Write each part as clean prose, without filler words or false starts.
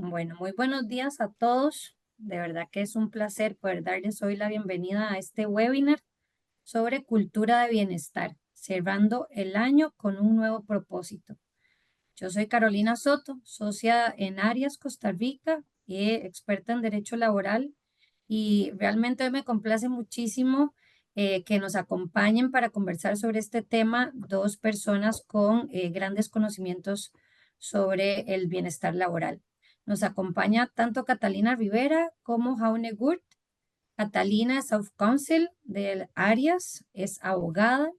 Bueno, muy buenos días a todos. De verdad que es un placer poder darles hoy la bienvenida a este webinar sobre cultura de bienestar, cerrando el año con un nuevo propósito. Yo soy Carolina Soto, socia en Arias, Costa Rica, y experta en derecho laboral, y realmente hoy me complace muchísimo que nos acompañen para conversar sobre este tema dos personas con grandes conocimientos sobre el bienestar laboral. Nos acompaña tanto Catalina Rivera como Jaune Gurt. Catalina es South Counsel del Arias, es abogada,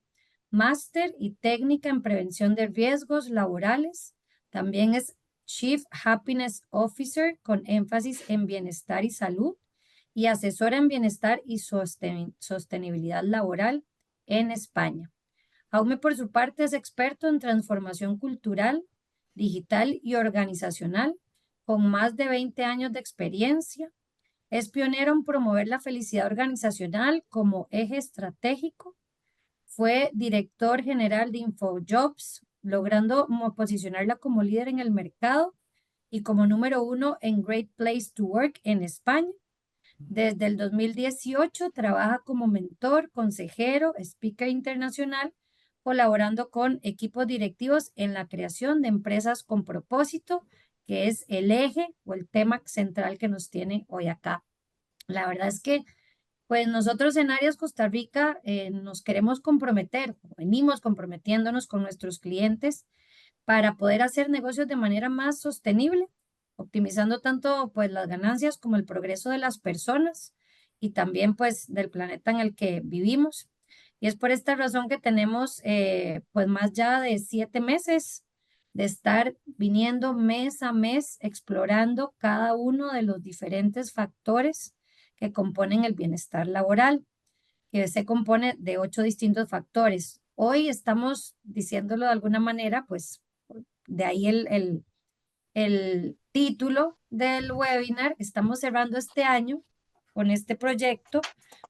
máster y técnica en prevención de riesgos laborales. También es Chief Happiness Officer con énfasis en bienestar y salud y asesora en bienestar y sostenibilidad laboral en España. Jaume, por su parte, es experto en transformación cultural, digital y organizacional, con más de 20 años de experiencia. Es pionero en promover la felicidad organizacional como eje estratégico. Fue director general de InfoJobs, logrando posicionarla como líder en el mercado y como número uno en Great Place to Work en España. Desde el 2018 trabaja como mentor, consejero, speaker internacional, colaborando con equipos directivos en la creación de empresas con propósito, que es el eje o el tema central que nos tiene hoy acá. La verdad es que, pues nosotros en Áreas Costa Rica nos queremos comprometer, venimos comprometiéndonos con nuestros clientes para poder hacer negocios de manera más sostenible, optimizando tanto pues las ganancias como el progreso de las personas y también pues del planeta en el que vivimos. Y es por esta razón que tenemos pues más ya de 7 meses de estar viniendo mes a mes explorando cada uno de los diferentes factores que componen el bienestar laboral, que se compone de 8 distintos factores. Hoy estamos diciéndolo de alguna manera, pues de ahí el título del webinar. Estamos cerrando este año con este proyecto,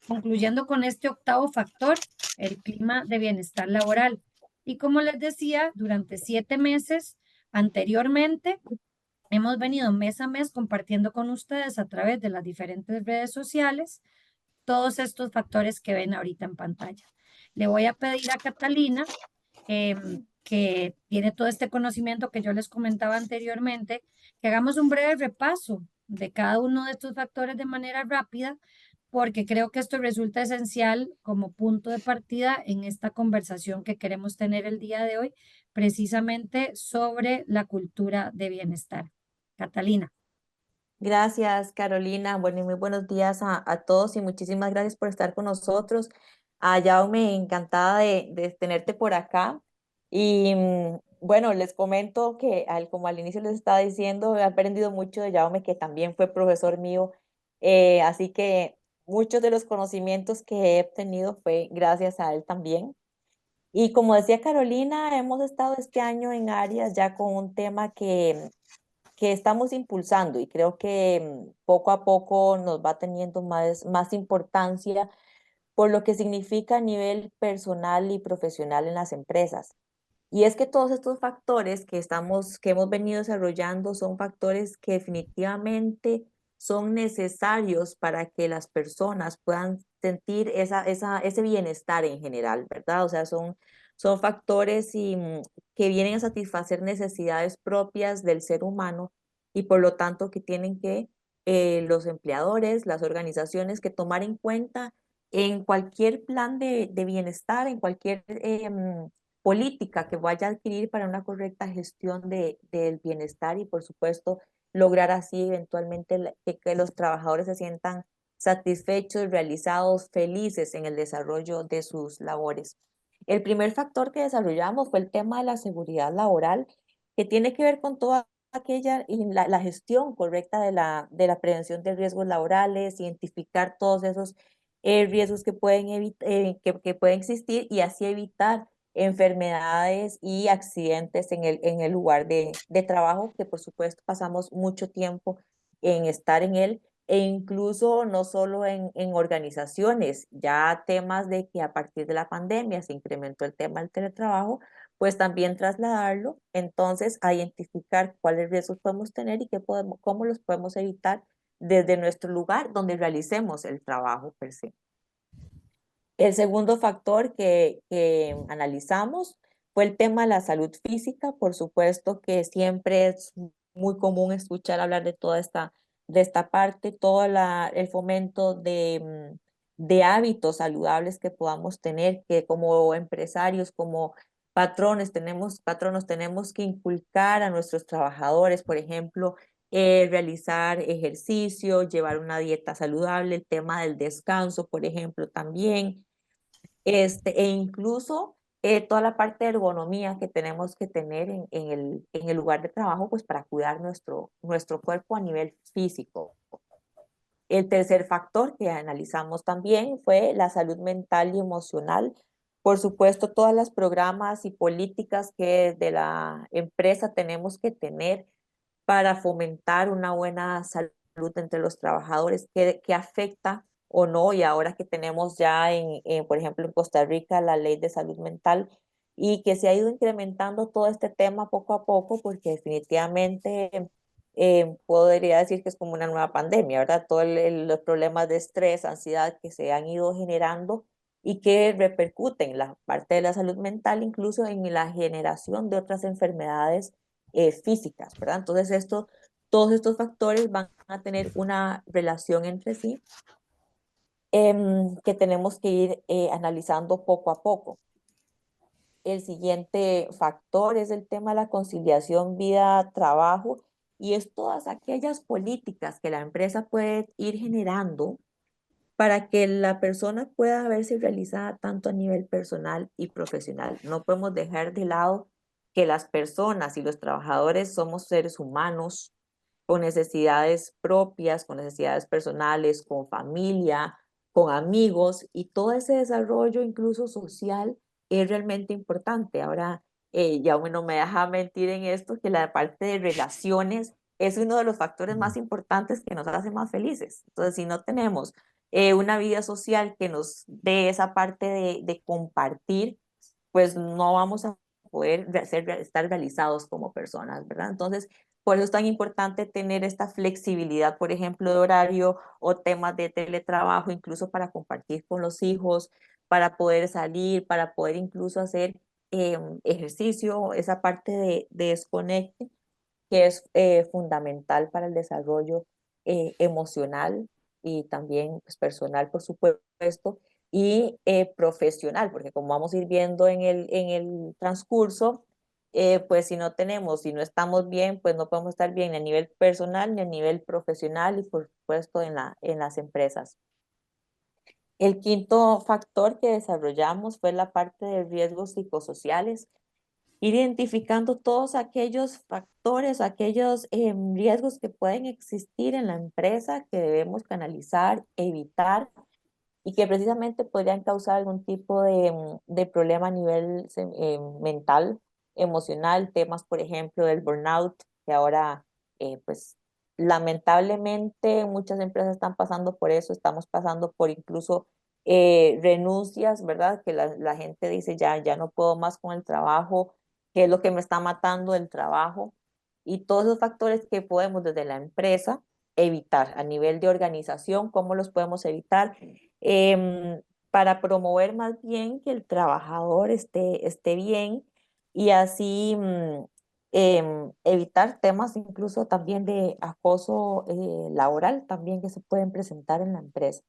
concluyendo con este octavo factor, el clima de bienestar laboral. Y como les decía, durante 7 meses anteriormente, hemos venido mes a mes compartiendo con ustedes a través de las diferentes redes sociales todos estos factores que ven ahorita en pantalla. Le voy a pedir a Catalina, que tiene todo este conocimiento que yo les comentaba anteriormente, que hagamos un breve repaso de cada uno de estos factores de manera rápida, porque creo que esto resulta esencial como punto de partida en esta conversación que queremos tener el día de hoy, precisamente sobre la cultura de bienestar. Catalina. Gracias, Carolina. Bueno, y muy buenos días a todos y muchísimas gracias por estar con nosotros. Jaume, encantada de tenerte por acá. Y bueno, les comento que como al inicio les estaba diciendo, he aprendido mucho de Jaume, que también fue profesor mío. Así que muchos de los conocimientos que he obtenido fue gracias a él también. Y como decía Carolina, hemos estado este año en áreas ya con un tema que estamos impulsando y creo que poco a poco nos va teniendo más importancia por lo que significa a nivel personal y profesional en las empresas. Y es que todos estos factores que hemos venido desarrollando son factores que definitivamente son necesarios para que las personas puedan sentir ese bienestar en general, ¿verdad? O sea, son factores que vienen a satisfacer necesidades propias del ser humano y por lo tanto que tienen que los empleadores, las organizaciones que tomar en cuenta en cualquier plan de bienestar, en cualquier política que vaya a adquirir para una correcta gestión del bienestar y, por supuesto, lograr así eventualmente que los trabajadores se sientan satisfechos, realizados, felices en el desarrollo de sus labores. El primer factor que desarrollamos fue el tema de la seguridad laboral, que tiene que ver con toda aquella y la gestión correcta de la prevención de riesgos laborales, identificar todos esos riesgos que pueden existir y así evitar enfermedades y accidentes en el lugar de trabajo, que por supuesto pasamos mucho tiempo en estar en él. e incluso no solo en organizaciones, ya temas de que a partir de la pandemia se incrementó el tema del teletrabajo, pues también trasladarlo, entonces a identificar cuáles riesgos podemos tener y qué podemos, cómo los podemos evitar desde nuestro lugar donde realicemos el trabajo per se. El segundo factor que analizamos fue el tema de la salud física. Por supuesto que siempre es muy común escuchar hablar de esta parte, todo el fomento de hábitos saludables que podamos tener, que como empresarios, como patronos tenemos que inculcar a nuestros trabajadores, por ejemplo, realizar ejercicio, llevar una dieta saludable, el tema del descanso, por ejemplo, también e incluso toda la parte de ergonomía que tenemos que tener en el lugar de trabajo, pues para cuidar nuestro cuerpo a nivel físico. El tercer factor que analizamos también fue la salud mental y emocional. Por supuesto, todas las programas y políticas que de la empresa tenemos que tener para fomentar una buena salud entre los trabajadores, que afecta o no, y ahora que tenemos ya por ejemplo, en Costa Rica la ley de salud mental y que se ha ido incrementando todo este tema poco a poco, porque definitivamente podría decir que es como una nueva pandemia, ¿verdad? Todos los problemas de estrés, ansiedad que se han ido generando y que repercuten en la parte de la salud mental, incluso en la generación de otras enfermedades físicas, ¿verdad? Entonces, todos estos factores van a tener una relación entre sí que tenemos que ir analizando poco a poco. El siguiente factor es el tema de la conciliación vida-trabajo y es todas aquellas políticas que la empresa puede ir generando para que la persona pueda verse realizada tanto a nivel personal y profesional. No podemos dejar de lado que las personas y los trabajadores somos seres humanos con necesidades propias, con necesidades personales, con familia, con amigos, y todo ese desarrollo incluso social es realmente importante. Ahora, ya uno no me deja mentir en esto, que la parte de relaciones es uno de los factores más importantes que nos hace más felices. Entonces, si no tenemos una vida social que nos dé esa parte de compartir, pues no vamos a poder estar realizados como personas, ¿verdad? Entonces, por eso es tan importante tener esta flexibilidad, por ejemplo, de horario o temas de teletrabajo, incluso para compartir con los hijos, para poder salir, para poder incluso hacer ejercicio, esa parte de desconecte que es fundamental para el desarrollo emocional y también pues, personal, por supuesto, y profesional, porque como vamos a ir viendo en el transcurso, pues si no estamos bien, pues no podemos estar bien ni a nivel personal ni a nivel profesional y por supuesto en las empresas. El quinto factor que desarrollamos fue la parte de riesgos psicosociales, ir identificando todos aquellos factores, aquellos riesgos que pueden existir en la empresa que debemos canalizar, evitar y que precisamente podrían causar algún tipo de problema a nivel mental, emocional, temas, por ejemplo, del burnout, que ahora, pues, lamentablemente muchas empresas están pasando por eso, estamos pasando por incluso renuncias, ¿verdad? Que la gente dice, ya no puedo más con el trabajo, que es lo que me está matando el trabajo, y todos esos factores que podemos desde la empresa evitar a nivel de organización, ¿cómo los podemos evitar? Para promover más bien que el trabajador esté bien y así evitar temas incluso también de acoso laboral también que se pueden presentar en la empresa.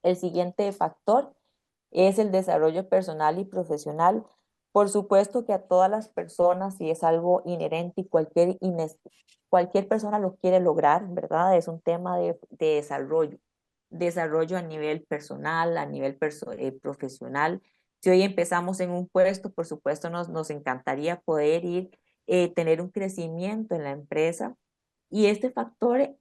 El siguiente factor es el desarrollo personal y profesional. Por supuesto que a todas las personas, si es algo inherente y cualquier persona lo quiere lograr, ¿verdad? Es un tema de desarrollo, desarrollo a nivel personal, a nivel profesional. Si hoy empezamos en un puesto, por supuesto nos encantaría poder tener un crecimiento en la empresa. Y este factor,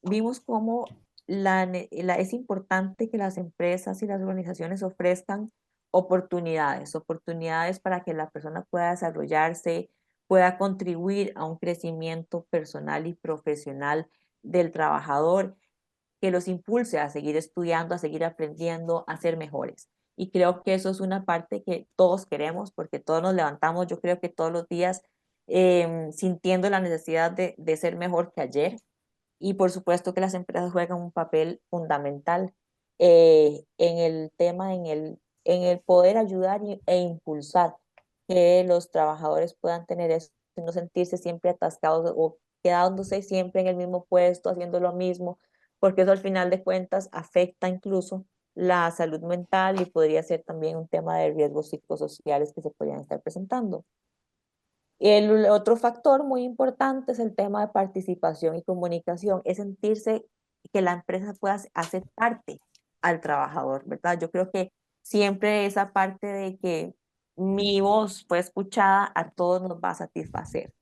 vimos cómo es importante que las empresas y las organizaciones ofrezcan oportunidades para que la persona pueda desarrollarse, pueda contribuir a un crecimiento personal y profesional del trabajador, que los impulse a seguir estudiando, a seguir aprendiendo, a ser mejores. Y creo que eso es una parte que todos queremos porque todos nos levantamos, yo creo que todos los días sintiendo la necesidad de ser mejor que ayer. Y por supuesto que las empresas juegan un papel fundamental en el tema, en el poder ayudar e impulsar que los trabajadores puedan tener eso, y no sentirse siempre atascados o quedándose siempre en el mismo puesto, haciendo lo mismo, porque eso al final de cuentas afecta incluso la salud mental y podría ser también un tema de riesgos psicosociales que se podrían estar presentando. El otro factor muy importante es el tema de participación y comunicación, es sentirse que la empresa pueda hacer parte al trabajador, ¿verdad? Yo creo que siempre esa parte de que mi voz fue escuchada a todos nos va a satisfacer.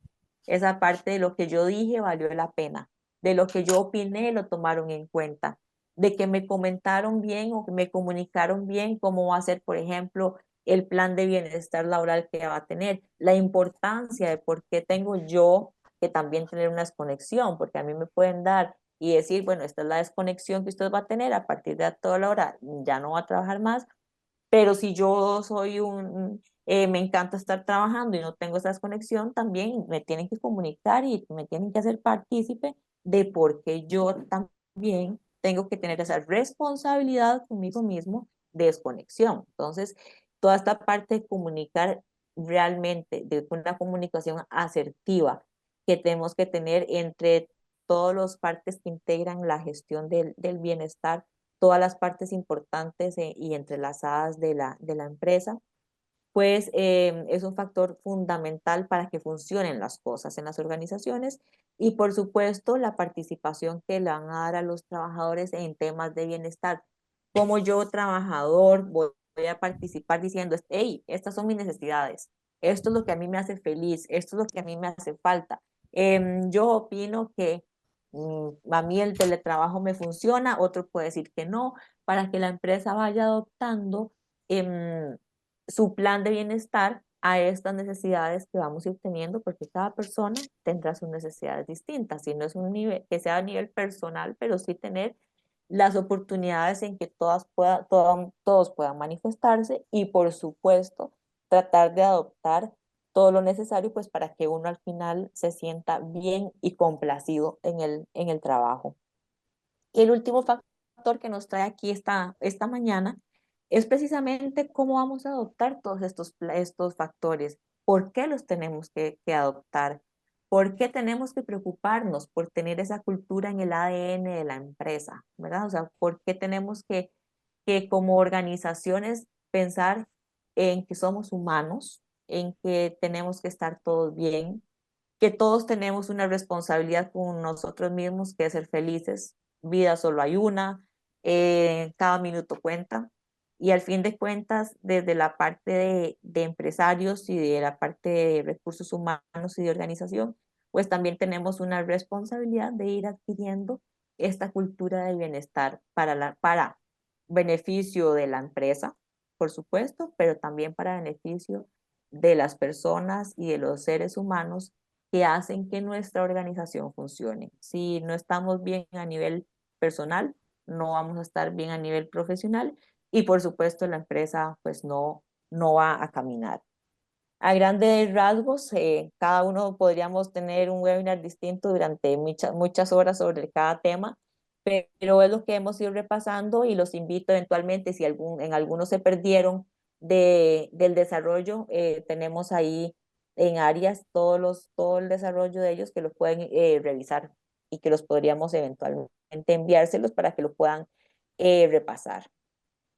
Esa parte de lo que yo dije valió la pena, de lo que yo opiné lo tomaron en cuenta, de que me comentaron bien o que me comunicaron bien cómo va a ser, por ejemplo, el plan de bienestar laboral que va a tener, la importancia de por qué tengo yo que también tener una desconexión, porque a mí me pueden dar y decir, bueno, esta es la desconexión que usted va a tener a partir de toda la hora, ya no va a trabajar más, pero si yo soy me encanta estar trabajando y no tengo esa desconexión, también me tienen que comunicar y me tienen que hacer partícipe de por qué yo también tengo que tener esa responsabilidad conmigo mismo de desconexión. Entonces, toda esta parte de comunicar realmente, de una comunicación asertiva que tenemos que tener entre todas las partes que integran la gestión del bienestar, todas las partes importantes y entrelazadas de la empresa, pues es un factor fundamental para que funcionen las cosas en las organizaciones y por supuesto la participación que le van a dar a los trabajadores en temas de bienestar. Como yo trabajador voy a participar diciendo, hey, estas son mis necesidades, esto es lo que a mí me hace feliz, esto es lo que a mí me hace falta. Yo opino que a mí el teletrabajo me funciona, otro puede decir que no, para que la empresa vaya adoptando su plan de bienestar a estas necesidades que vamos a ir teniendo, porque cada persona tendrá sus necesidades distintas, y no es un nivel que sea a nivel personal, pero sí tener las oportunidades en que todos puedan manifestarse y por supuesto tratar de adoptar todo lo necesario pues para que uno al final se sienta bien y complacido en el trabajo. Y el último factor que nos trae aquí esta mañana es precisamente cómo vamos a adoptar todos estos factores. ¿Por qué los tenemos que adoptar? ¿Por qué tenemos que preocuparnos por tener esa cultura en el ADN de la empresa? ¿Verdad? O sea, ¿por qué tenemos que como organizaciones pensar en que somos humanos, en que tenemos que estar todos bien, que todos tenemos una responsabilidad con nosotros mismos, que es ser felices? Vida solo hay una, cada minuto cuenta. Y al fin de cuentas, desde la parte de empresarios y de la parte de recursos humanos y de organización, pues también tenemos una responsabilidad de ir adquiriendo esta cultura de bienestar para beneficio de la empresa, por supuesto, pero también para beneficio de las personas y de los seres humanos que hacen que nuestra organización funcione. Si no estamos bien a nivel personal, no vamos a estar bien a nivel profesional y por supuesto la empresa pues no va a caminar. A grandes rasgos, cada uno podríamos tener un webinar distinto durante muchas horas sobre cada tema, pero es lo que hemos ido repasando y los invito eventualmente, si en algunos se perdieron del desarrollo, tenemos ahí en áreas todo el desarrollo de ellos que lo pueden revisar y que los podríamos eventualmente enviárselos para que lo puedan repasar.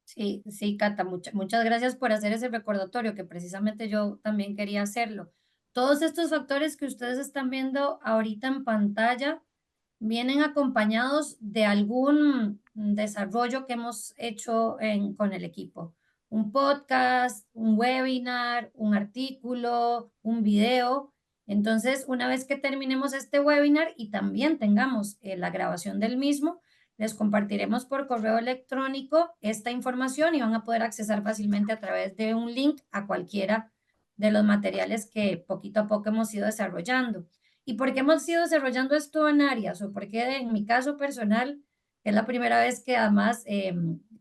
Sí, sí, Cata, muchas gracias por hacer ese recordatorio, que precisamente yo también quería hacerlo. Todos estos factores que ustedes están viendo ahorita en pantalla vienen acompañados de algún desarrollo que hemos hecho con el equipo. Un podcast, un webinar, un artículo, un video. Entonces, una vez que terminemos este webinar y también tengamos la grabación del mismo, les compartiremos por correo electrónico esta información y van a poder accesar fácilmente a través de un link a cualquiera de los materiales que poquito a poco hemos ido desarrollando. ¿Y por qué hemos ido desarrollando esto en áreas? O por qué en mi caso personal, es la primera vez que además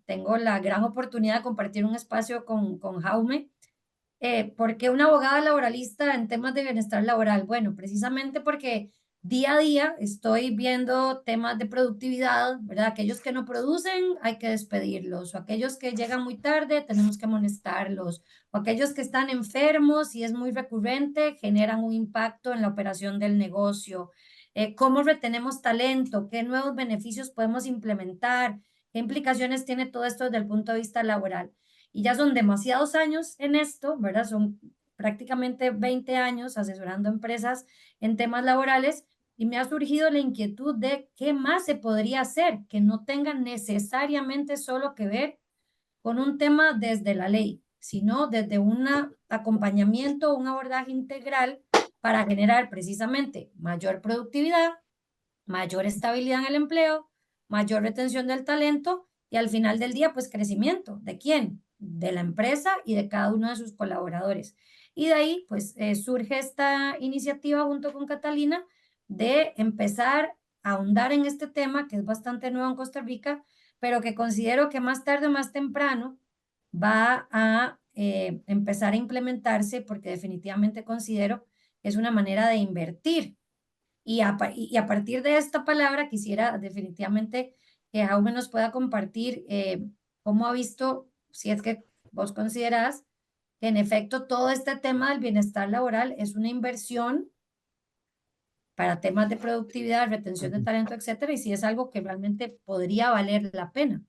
tengo la gran oportunidad de compartir un espacio con Jaume. ¿Por qué una abogada laboralista en temas de bienestar laboral? Bueno, precisamente porque día a día estoy viendo temas de productividad, ¿verdad? Aquellos que no producen hay que despedirlos, o aquellos que llegan muy tarde tenemos que amonestarlos, o aquellos que están enfermos y es muy recurrente, generan un impacto en la operación del negocio. ¿Cómo retenemos talento? ¿Qué nuevos beneficios podemos implementar? ¿Qué implicaciones tiene todo esto desde el punto de vista laboral? Y ya son demasiados años en esto, ¿verdad? Son prácticamente 20 años asesorando empresas en temas laborales y me ha surgido la inquietud de qué más se podría hacer que no tenga necesariamente solo que ver con un tema desde la ley, sino desde un acompañamiento, un abordaje integral para generar precisamente mayor productividad, mayor estabilidad en el empleo, mayor retención del talento y al final del día, pues crecimiento. ¿De quién? De la empresa y de cada uno de sus colaboradores. Y de ahí, pues surge esta iniciativa junto con Catalina de empezar a ahondar en este tema que es bastante nuevo en Costa Rica, pero que considero que más tarde o más temprano va a empezar a implementarse porque definitivamente considero que es una manera de invertir y a partir de esta palabra quisiera definitivamente que Jaume nos pueda compartir cómo ha visto, si es que vos considerás que en efecto todo este tema del bienestar laboral es una inversión para temas de productividad, retención de talento, etcétera, y si es algo que realmente podría valer la pena.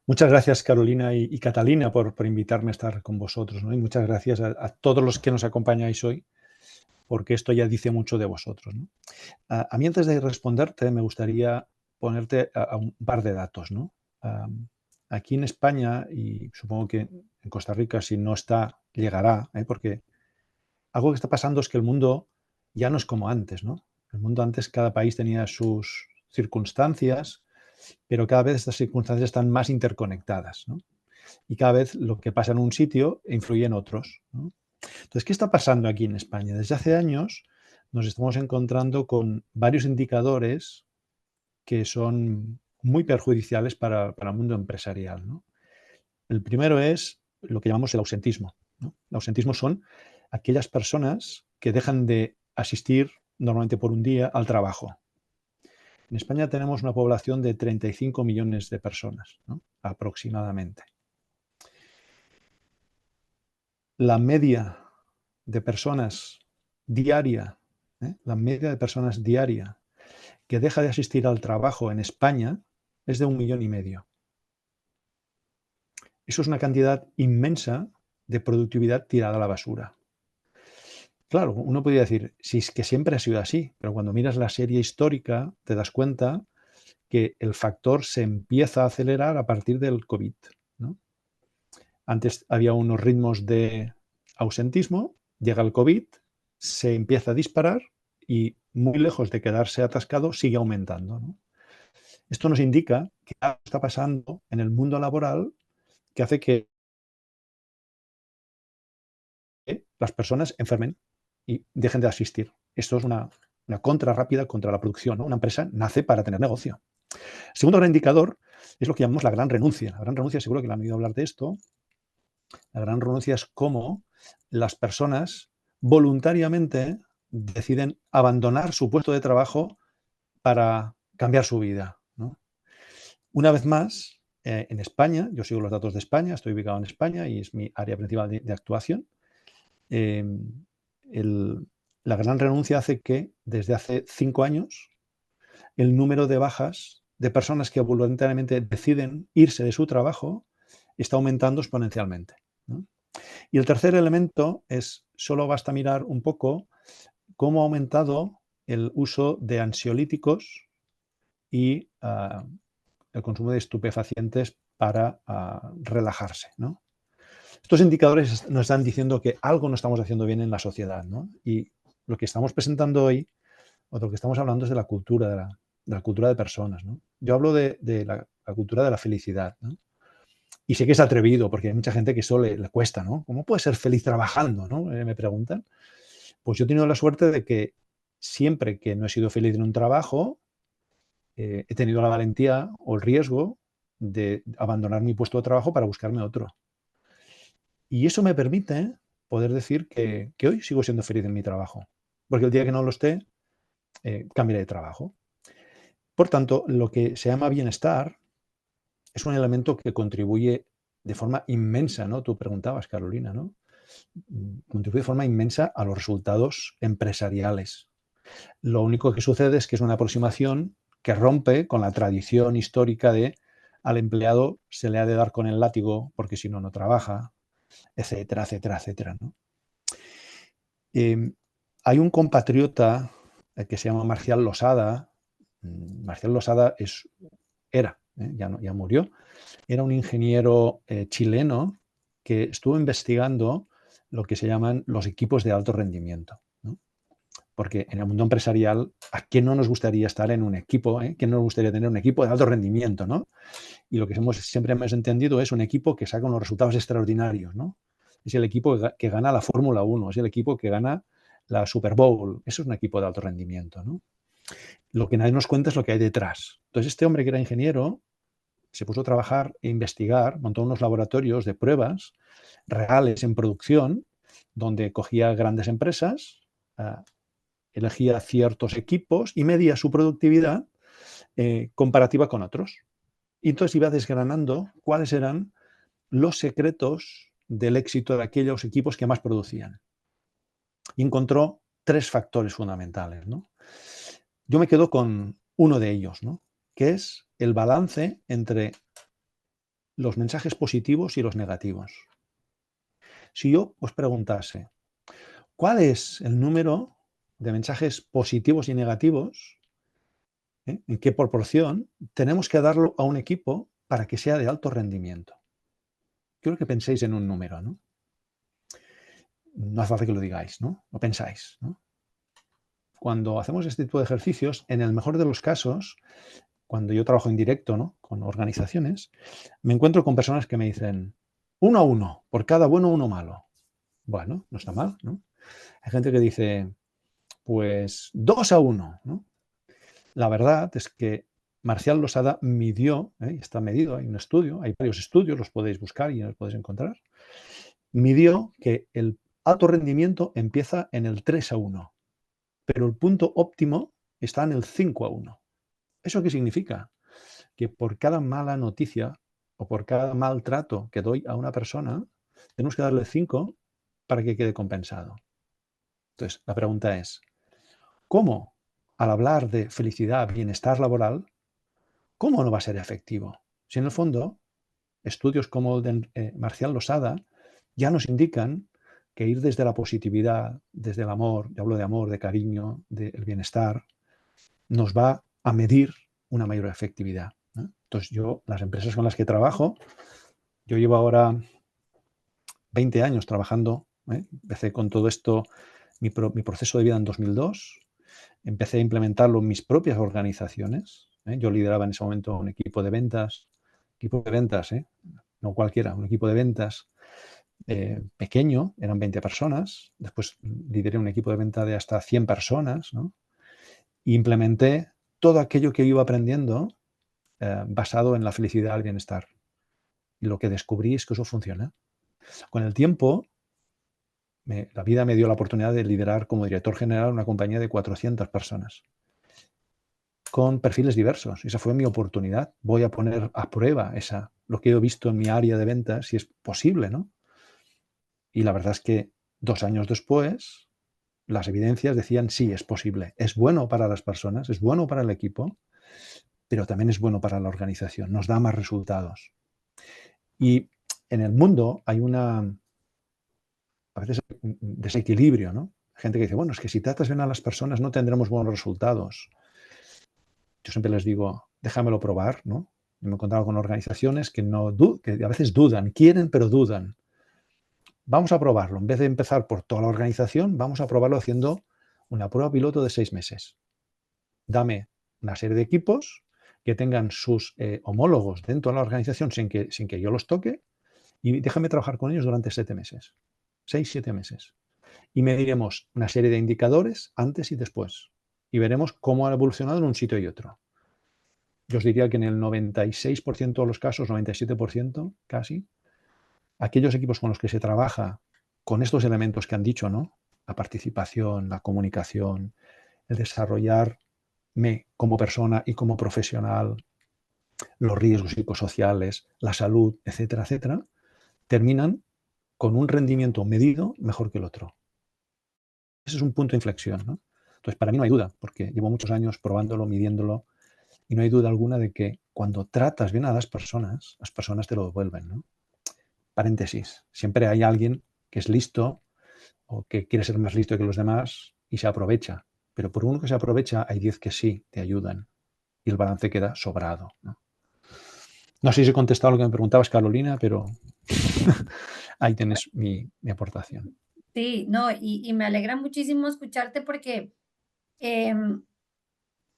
Muchas gracias, Carolina y Catalina, por invitarme a estar con vosotros, ¿no? Y muchas gracias a todos los que nos acompañáis hoy, porque esto ya dice mucho de vosotros, ¿no? A mí, antes de responderte, me gustaría ponerte a un par de datos, ¿no? Aquí en España, y supongo que en Costa Rica, si no está, llegará, porque algo que está pasando es que el mundo ya no es como antes, ¿no? El mundo antes, cada país tenía sus circunstancias, pero cada vez estas circunstancias están más interconectadas, ¿no? Y cada vez lo que pasa en un sitio influye en otros, ¿no? Entonces, ¿qué está pasando aquí en España? Desde hace años nos estamos encontrando con varios indicadores que son muy perjudiciales para el mundo empresarial, ¿no? El primero es lo que llamamos el ausentismo, ¿no? El ausentismo son aquellas personas que dejan de asistir normalmente por un día al trabajo. En España tenemos una población de 35 millones de personas, ¿no? Aproximadamente. La media de personas diaria, la media de personas diaria que deja de asistir al trabajo en España es de 1,5 millones. Eso es una cantidad inmensa de productividad tirada a la basura. Claro, uno podría decir, si es que siempre ha sido así, pero cuando miras la serie histórica te das cuenta que el factor se empieza a acelerar a partir del COVID, ¿no? Antes había unos ritmos de ausentismo, llega el COVID, se empieza a disparar y muy lejos de quedarse atascado sigue aumentando, ¿no? Esto nos indica que algo está pasando en el mundo laboral que hace que las personas enfermen y dejen de asistir. Esto es una contra rápida contra la producción, ¿no? Una empresa nace para tener negocio. El segundo gran indicador es lo que llamamos la gran renuncia. La gran renuncia, seguro que le han oído hablar de esto. La gran renuncia es cómo las personas voluntariamente deciden abandonar su puesto de trabajo para cambiar su vida, ¿no? Una vez más, en España, yo sigo los datos de España, estoy ubicado en España y es mi área principal de actuación. La gran renuncia hace que desde hace 5 años el número de bajas de personas que voluntariamente deciden irse de su trabajo está aumentando exponencialmente, ¿no? Y el tercer elemento es, solo basta mirar un poco cómo ha aumentado el uso de ansiolíticos y el consumo de estupefacientes para relajarse, ¿no? Estos indicadores nos están diciendo que algo no estamos haciendo bien en la sociedad, ¿no? Y lo que estamos presentando hoy, o de lo que estamos hablando, es de la cultura, de la cultura de personas, ¿no? Yo hablo de la cultura de la felicidad, ¿no? Y sé que es atrevido, porque hay mucha gente que eso le cuesta, ¿no? ¿Cómo puedes ser feliz trabajando, ¿no? Me preguntan. Pues yo he tenido la suerte de que siempre que no he sido feliz en un trabajo, he tenido la valentía o el riesgo de abandonar mi puesto de trabajo para buscarme otro. Y eso me permite poder decir que hoy sigo siendo feliz en mi trabajo, porque el día que no lo esté, cambiaré de trabajo. Por tanto, lo que se llama bienestar es un elemento que contribuye de forma inmensa, ¿no? Tú preguntabas, Carolina, ¿no? Contribuye de forma inmensa a los resultados empresariales. Lo único que sucede es que es una aproximación que rompe con la tradición histórica de al empleado se le ha de dar con el látigo porque si no, no trabaja, etcétera, etcétera, etcétera, ¿no? Hay un compatriota que se llama Marcial Losada. Marcial Losada era, ya murió, era un ingeniero chileno que estuvo investigando lo que se llaman los equipos de alto rendimiento, ¿no? Porque en el mundo empresarial, ¿a quién no nos gustaría estar en un equipo? ¿Quién no nos gustaría tener un equipo de alto rendimiento, ¿no? Y lo que siempre hemos entendido es un equipo que saca unos resultados extraordinarios, ¿no? Es el equipo que gana la Fórmula 1, es el equipo que gana la Super Bowl. Eso es un equipo de alto rendimiento, ¿no? Lo que nadie nos cuenta es lo que hay detrás. Entonces, este hombre que era ingeniero se puso a trabajar e investigar, montó unos laboratorios de pruebas reales en producción, donde cogía grandes empresas, elegía ciertos equipos y medía su productividad comparativa con otros. Y entonces iba desgranando cuáles eran los secretos del éxito de aquellos equipos que más producían. Y encontró 3 factores fundamentales, ¿no? Yo me quedo con uno de ellos, ¿no? Que es el balance entre los mensajes positivos y los negativos. Si yo os preguntase, ¿cuál es el número de mensajes positivos y negativos? ¿En qué proporción tenemos que darlo a un equipo para que sea de alto rendimiento? Quiero que penséis en un número, ¿no? No hace falta que lo digáis, ¿no? Lo pensáis, ¿no? Cuando hacemos este tipo de ejercicios, en el mejor de los casos, cuando yo trabajo en directo, ¿no? Con organizaciones, me encuentro con personas que me dicen 1 a 1, por cada bueno, 1 malo. Bueno, no está mal, ¿no? Hay gente que dice, pues 2 a 1, ¿no? La verdad es que Marcial Losada midió, está medido, hay un estudio, hay varios estudios, los podéis buscar y los podéis encontrar, midió que el alto rendimiento empieza en el 3 a 1, pero el punto óptimo está en el 5 a 1. ¿Eso qué significa? Que por cada mala noticia o por cada mal trato que doy a una persona, tenemos que darle 5 para que quede compensado. Entonces, la pregunta es, ¿cómo al hablar de felicidad, bienestar laboral, cómo no va a ser efectivo? Si en el fondo, estudios como el de Marcial Losada ya nos indican que ir desde la positividad, desde el amor, yo hablo de amor, de cariño, del bienestar, nos va a medir una mayor efectividad, ¿no? Entonces las empresas con las que trabajo, yo llevo ahora 20 años trabajando, empecé con todo esto, mi proceso de vida en 2002, empecé a implementarlo en mis propias organizaciones, yo lideraba en ese momento un equipo de ventas, no cualquiera, un equipo de ventas pequeño, eran 20 personas, después lideré un equipo de venta de hasta 100 personas, ¿no? E implementé todo aquello que iba aprendiendo basado en la felicidad y el bienestar. Y lo que descubrí es que eso funciona. Con el tiempo, la vida me dio la oportunidad de liderar como director general una compañía de 400 personas con perfiles diversos. Esa fue mi oportunidad. Voy a poner a prueba lo que he visto en mi área de ventas, si es posible, ¿no? Y la verdad es que 2 años después, las evidencias decían sí, es posible. Es bueno para las personas, es bueno para el equipo, pero también es bueno para la organización. Nos da más resultados. Y en el mundo hay a veces un desequilibrio, ¿no? Gente que dice, bueno, es que si tratas bien a las personas no tendremos buenos resultados. Yo siempre les digo, déjamelo probar, ¿no? Me he encontrado con organizaciones que a veces dudan, quieren pero dudan. Vamos a probarlo. En vez de empezar por toda la organización, vamos a probarlo haciendo una prueba piloto de 6 meses. Dame una serie de equipos que tengan sus homólogos dentro de la organización sin que yo los toque y déjame trabajar con ellos durante 7 meses. 6, 7 meses. Y mediremos una serie de indicadores antes y después. Y veremos cómo ha evolucionado en un sitio y otro. Yo os diría que en el 96% de los casos, 97% casi, aquellos equipos con los que se trabaja con estos elementos que han dicho, ¿no? La participación, la comunicación, el desarrollarme como persona y como profesional, los riesgos psicosociales, la salud, etcétera, etcétera, terminan con un rendimiento medido mejor que el otro. Ese es un punto de inflexión, ¿no? Entonces, para mí no hay duda, porque llevo muchos años probándolo, midiéndolo, y no hay duda alguna de que cuando tratas bien a las personas te lo devuelven, ¿no? Paréntesis, siempre hay alguien que es listo o que quiere ser más listo que los demás y se aprovecha, pero por uno que se aprovecha hay 10 que sí te ayudan y el balance queda sobrado, ¿no? No sé si he contestado lo que me preguntabas, Carolina, pero ahí tienes mi aportación. Sí, no, y me alegra muchísimo escucharte porque em,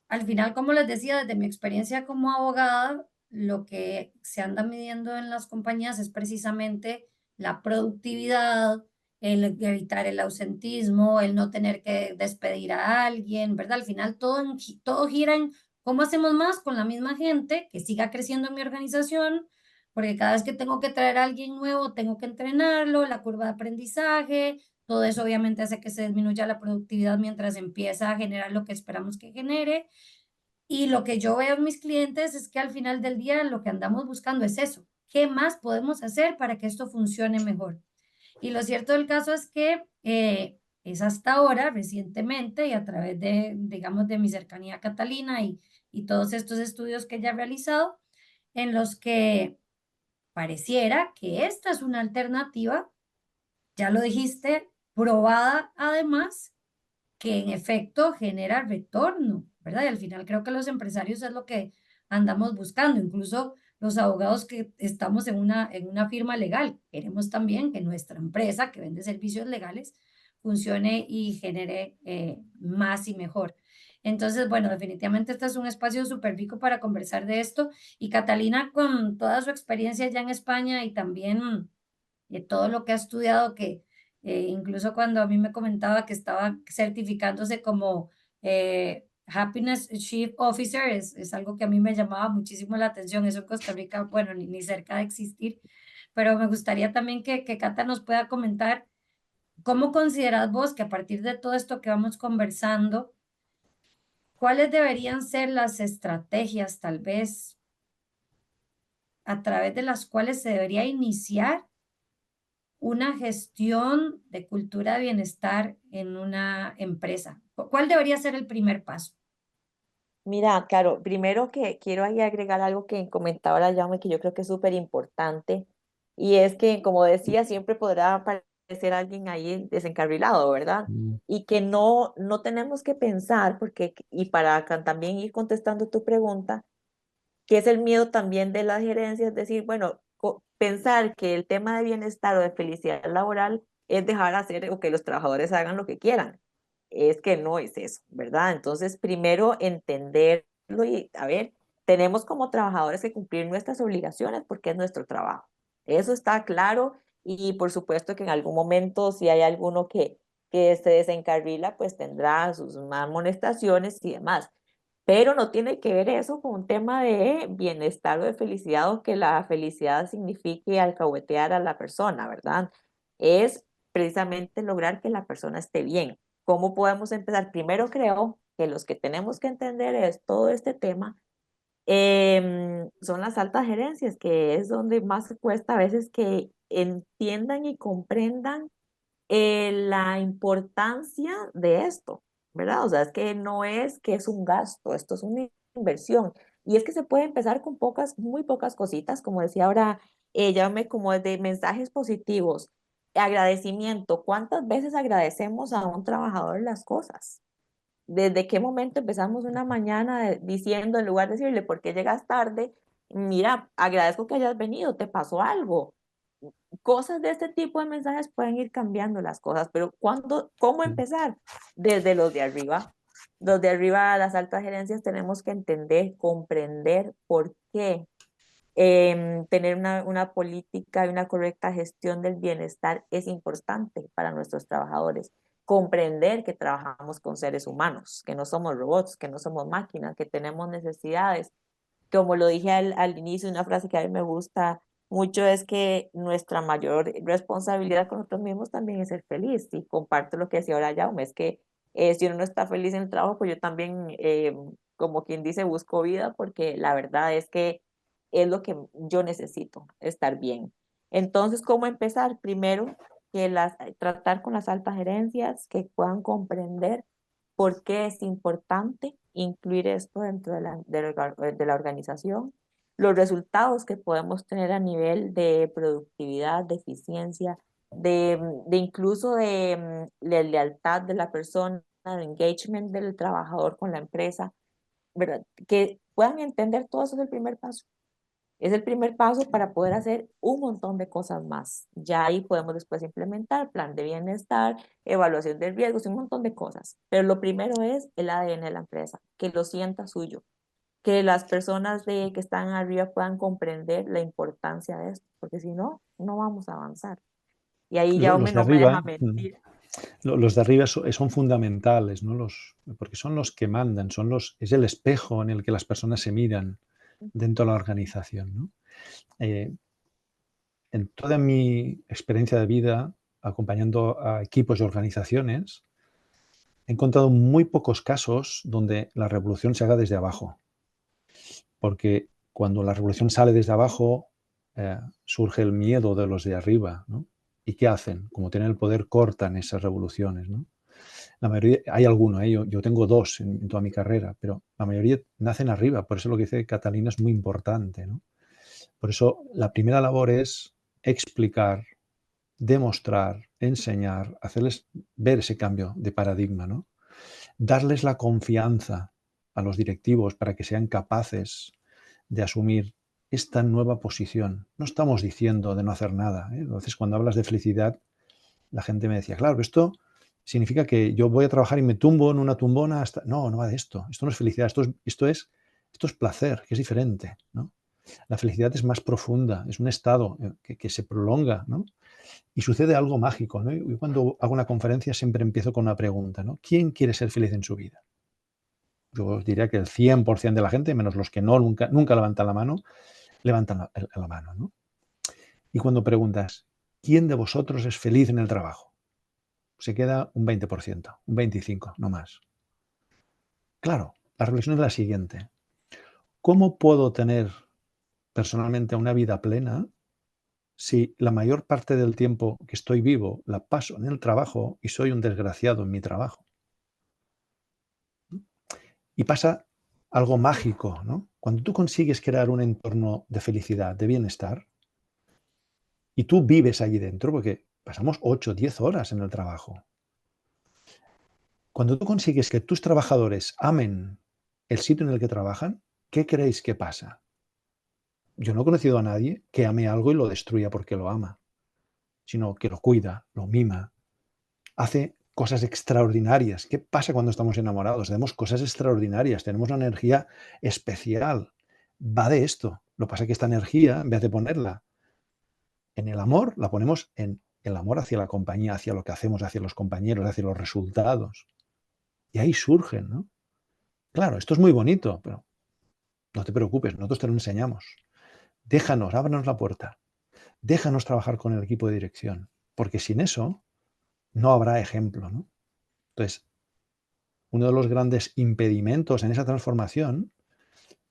al final, como les decía, desde mi experiencia como abogada, lo que se anda midiendo en las compañías es precisamente la productividad, el evitar el ausentismo, el no tener que despedir a alguien, ¿verdad? Al final todo gira en cómo hacemos más con la misma gente, que siga creciendo en mi organización, porque cada vez que tengo que traer a alguien nuevo, tengo que entrenarlo, la curva de aprendizaje, todo eso obviamente hace que se disminuya la productividad mientras empieza a generar lo que esperamos que genere. Y lo que yo veo en mis clientes es que al final del día lo que andamos buscando es eso. ¿Qué más podemos hacer para que esto funcione mejor? Y lo cierto del caso es que es hasta ahora, recientemente, y a través de, digamos, de mi cercanía a Catalina y todos estos estudios que ella ha realizado, en los que pareciera que esta es una alternativa, ya lo dijiste, probada además que en efecto genera retorno, ¿verdad? Y al final creo que los empresarios es lo que andamos buscando, incluso los abogados que estamos en una firma legal, queremos también que nuestra empresa que vende servicios legales funcione y genere más y mejor. Entonces, bueno, definitivamente este es un espacio súper rico para conversar de esto y Catalina con toda su experiencia ya en España y también todo lo que ha estudiado, que incluso cuando a mí me comentaba que estaba certificándose como Happiness Chief Officer, es algo que a mí me llamaba muchísimo la atención. Eso en Costa Rica, bueno, ni cerca de existir, pero me gustaría también que Cata nos pueda comentar cómo consideras vos que a partir de todo esto que vamos conversando, cuáles deberían ser las estrategias tal vez a través de las cuales se debería iniciar una gestión de cultura de bienestar en una empresa? ¿Cuál debería ser el primer paso? Mira, claro, primero que quiero ahí agregar algo que comentaba la Jaume, que yo creo que es súper importante, y es que, como decía, siempre podrá aparecer alguien ahí desencarrilado, ¿verdad? Mm. Y que no tenemos que pensar, porque, y para también ir contestando tu pregunta, que es el miedo también de la gerencia, es decir, bueno, pensar que el tema de bienestar o de felicidad laboral es dejar hacer o que los trabajadores hagan lo que quieran. Es que no es eso, ¿verdad? Entonces, primero entenderlo y, a ver, tenemos como trabajadores que cumplir nuestras obligaciones porque es nuestro trabajo. Eso está claro y por supuesto que en algún momento si hay alguno que se desencarrila, pues tendrá sus amonestaciones y demás. Pero no tiene que ver eso con un tema de bienestar o de felicidad o que la felicidad signifique alcahuetear a la persona, ¿verdad? Es precisamente lograr que la persona esté bien. ¿Cómo podemos empezar? Primero creo que los que tenemos que entender es todo este tema son las altas gerencias, que es donde más se cuesta a veces que entiendan y comprendan la importancia de esto, ¿verdad? O sea, es que no es que es un gasto, esto es una inversión. Y es que se puede empezar con pocas, muy pocas cositas, como decía ahora, llámame como de mensajes positivos, agradecimiento. ¿Cuántas veces agradecemos a un trabajador las cosas? ¿Desde qué momento empezamos una mañana diciendo, en lugar de decirle, ¿por qué llegas tarde? Mira, agradezco que hayas venido, ¿te pasó algo? Cosas de este tipo de mensajes pueden ir cambiando las cosas, pero ¿cómo empezar? Desde los de arriba. Los de arriba, las altas gerencias, tenemos que entender, comprender por qué Tener una política y una correcta gestión del bienestar es importante para nuestros trabajadores. Comprender que trabajamos con seres humanos, que no somos robots, que no somos máquinas, que tenemos necesidades. Como lo dije al inicio, una frase que a mí me gusta mucho es que nuestra mayor responsabilidad con nosotros mismos también es ser feliz. Y comparto lo que decía ahora Jaume, es que si uno no está feliz en el trabajo, pues yo también, como quien dice, busco vida, porque la verdad es que es lo que yo necesito, estar bien. Entonces, ¿cómo empezar? Primero, tratar con las altas gerencias que puedan comprender por qué es importante incluir esto dentro de la organización, los resultados que podemos tener a nivel de productividad, de eficiencia, de incluso de lealtad de la persona, de engagement del trabajador con la empresa, ¿verdad? Que puedan entender todo eso es el primer paso. Es el primer paso para poder hacer un montón de cosas más. Ya ahí podemos después implementar plan de bienestar, evaluación de riesgos, un montón de cosas. Pero lo primero es el ADN de la empresa, que lo sienta suyo, que las personas que están arriba puedan comprender la importancia de esto, porque si no, no vamos a avanzar. Y ahí Jaume Los de no me deja arriba, mentir. los de arriba son fundamentales, ¿no? Porque son los que mandan, es el espejo en el que las personas se miran dentro de la organización, ¿no? En toda mi experiencia de vida, acompañando a equipos y organizaciones, he encontrado muy pocos casos donde la revolución se haga desde abajo. Porque cuando la revolución sale desde abajo, surge el miedo de los de arriba, ¿no? ¿Y qué hacen? Como tienen el poder, cortan esas revoluciones, ¿no? La mayoría, hay alguno, yo tengo 2 en toda mi carrera, pero la mayoría nacen arriba. Por eso lo que dice Catalina es muy importante, ¿no? Por eso la primera labor es explicar, demostrar, enseñar, hacerles ver ese cambio de paradigma, ¿no? Darles la confianza a los directivos para que sean capaces de asumir esta nueva posición. No estamos diciendo de no hacer nada, ¿eh? Entonces, cuando hablas de felicidad, la gente me decía, claro, esto significa que yo voy a trabajar y me tumbo en una tumbona hasta... No, no va de esto. Esto no es felicidad, esto es placer, que es diferente, ¿no? La felicidad es más profunda, es un estado que se prolonga, ¿no? Y sucede algo mágico, ¿no? Y cuando hago una conferencia siempre empiezo con una pregunta, ¿no? ¿Quién quiere ser feliz en su vida? Yo os diría que el 100% de la gente, menos los que nunca levantan la mano, levantan la mano, ¿no? Y cuando preguntas, ¿quién de vosotros es feliz en el trabajo? Se queda un 20%, un 25%, no más. Claro, la reflexión es la siguiente. ¿Cómo puedo tener personalmente una vida plena si la mayor parte del tiempo que estoy vivo la paso en el trabajo y soy un desgraciado en mi trabajo? Y pasa algo mágico, ¿no? Cuando tú consigues crear un entorno de felicidad, de bienestar, y tú vives allí dentro, porque pasamos 8 o 10 horas en el trabajo. Cuando tú consigues que tus trabajadores amen el sitio en el que trabajan, ¿qué creéis que pasa? Yo no he conocido a nadie que ame algo y lo destruya porque lo ama, sino que lo cuida, lo mima, hace cosas extraordinarias. ¿Qué pasa cuando estamos enamorados? Hacemos cosas extraordinarias, tenemos una energía especial. Va de esto. Lo que pasa es que esta energía, en vez de ponerla en el amor, la ponemos en el amor hacia la compañía, hacia lo que hacemos, hacia los compañeros, hacia los resultados. Y ahí surgen, ¿no? Claro, esto es muy bonito, pero no te preocupes, nosotros te lo enseñamos. Déjanos, ábranos la puerta. Déjanos trabajar con el equipo de dirección, porque sin eso no habrá ejemplo, ¿no? Entonces, uno de los grandes impedimentos en esa transformación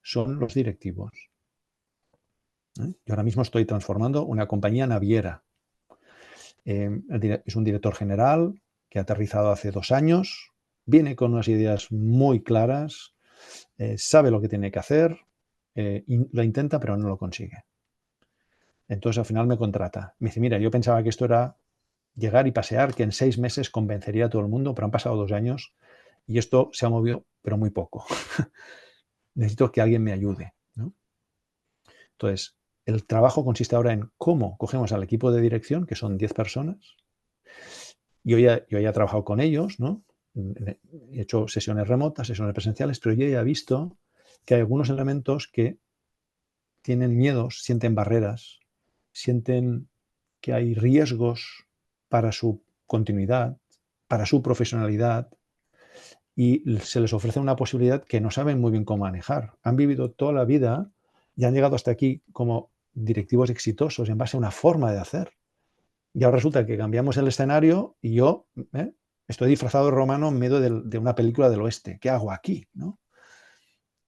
son los directivos, ¿eh? Yo ahora mismo estoy transformando una compañía naviera. Es un director general que ha aterrizado hace 2 años, viene con unas ideas muy claras, sabe lo que tiene que hacer, lo intenta pero no lo consigue. Entonces al final me contrata. Me dice, mira, yo pensaba que esto era llegar y pasear, que en 6 meses convencería a todo el mundo, pero han pasado 2 años y esto se ha movido, pero muy poco. Necesito que alguien me ayude, ¿no? Entonces, el trabajo consiste ahora en cómo cogemos al equipo de dirección, que son 10 personas. Yo ya he trabajado con ellos, ¿no? He hecho sesiones remotas, sesiones presenciales, pero yo ya he visto que hay algunos elementos que tienen miedos, sienten barreras, sienten que hay riesgos para su continuidad, para su profesionalidad, y se les ofrece una posibilidad que no saben muy bien cómo manejar. Han vivido toda la vida y han llegado hasta aquí como directivos exitosos en base a una forma de hacer. Y ahora resulta que cambiamos el escenario y yo estoy disfrazado de romano en medio de una película del oeste. ¿Qué hago aquí? ¿No?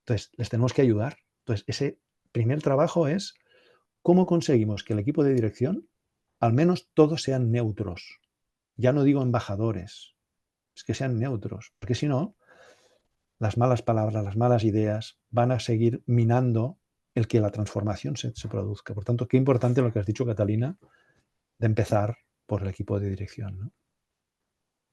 Entonces, les tenemos que ayudar. Entonces, ese primer trabajo es cómo conseguimos que el equipo de dirección, al menos todos sean neutros. Ya no digo embajadores, es que sean neutros, porque si no, las malas palabras, las malas ideas van a seguir minando el que la transformación se produzca. Por tanto, qué importante lo que has dicho, Catalina, de empezar por el equipo de dirección, ¿no?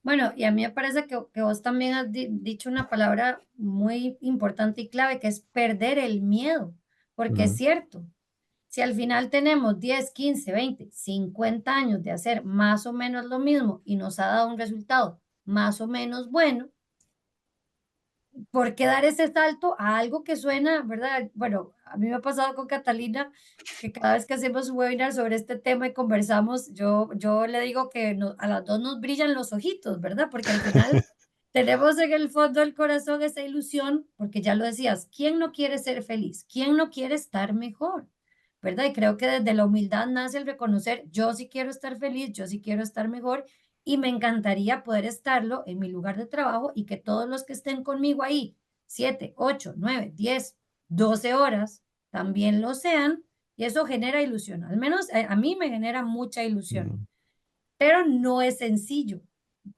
Bueno, y a mí me parece que vos también has dicho una palabra muy importante y clave, que es perder el miedo, porque es cierto, si al final tenemos 10, 15, 20, 50 años de hacer más o menos lo mismo y nos ha dado un resultado más o menos bueno, ¿por qué dar ese salto a algo que suena, verdad? Bueno, a mí me ha pasado con Catalina que cada vez que hacemos un webinar sobre este tema y conversamos, yo le digo que a las dos nos brillan los ojitos, ¿verdad? Porque al final tenemos en el fondo del corazón esa ilusión, porque ya lo decías, ¿quién no quiere ser feliz? ¿Quién no quiere estar mejor? ¿Verdad? Y creo que desde la humildad nace el reconocer, yo sí quiero estar feliz, yo sí quiero estar mejor y me encantaría poder estarlo en mi lugar de trabajo y que todos los que estén conmigo ahí, 7, 8, 9, 10, 12 horas, también lo sean y eso genera ilusión. Al menos a mí me genera mucha ilusión, pero no es sencillo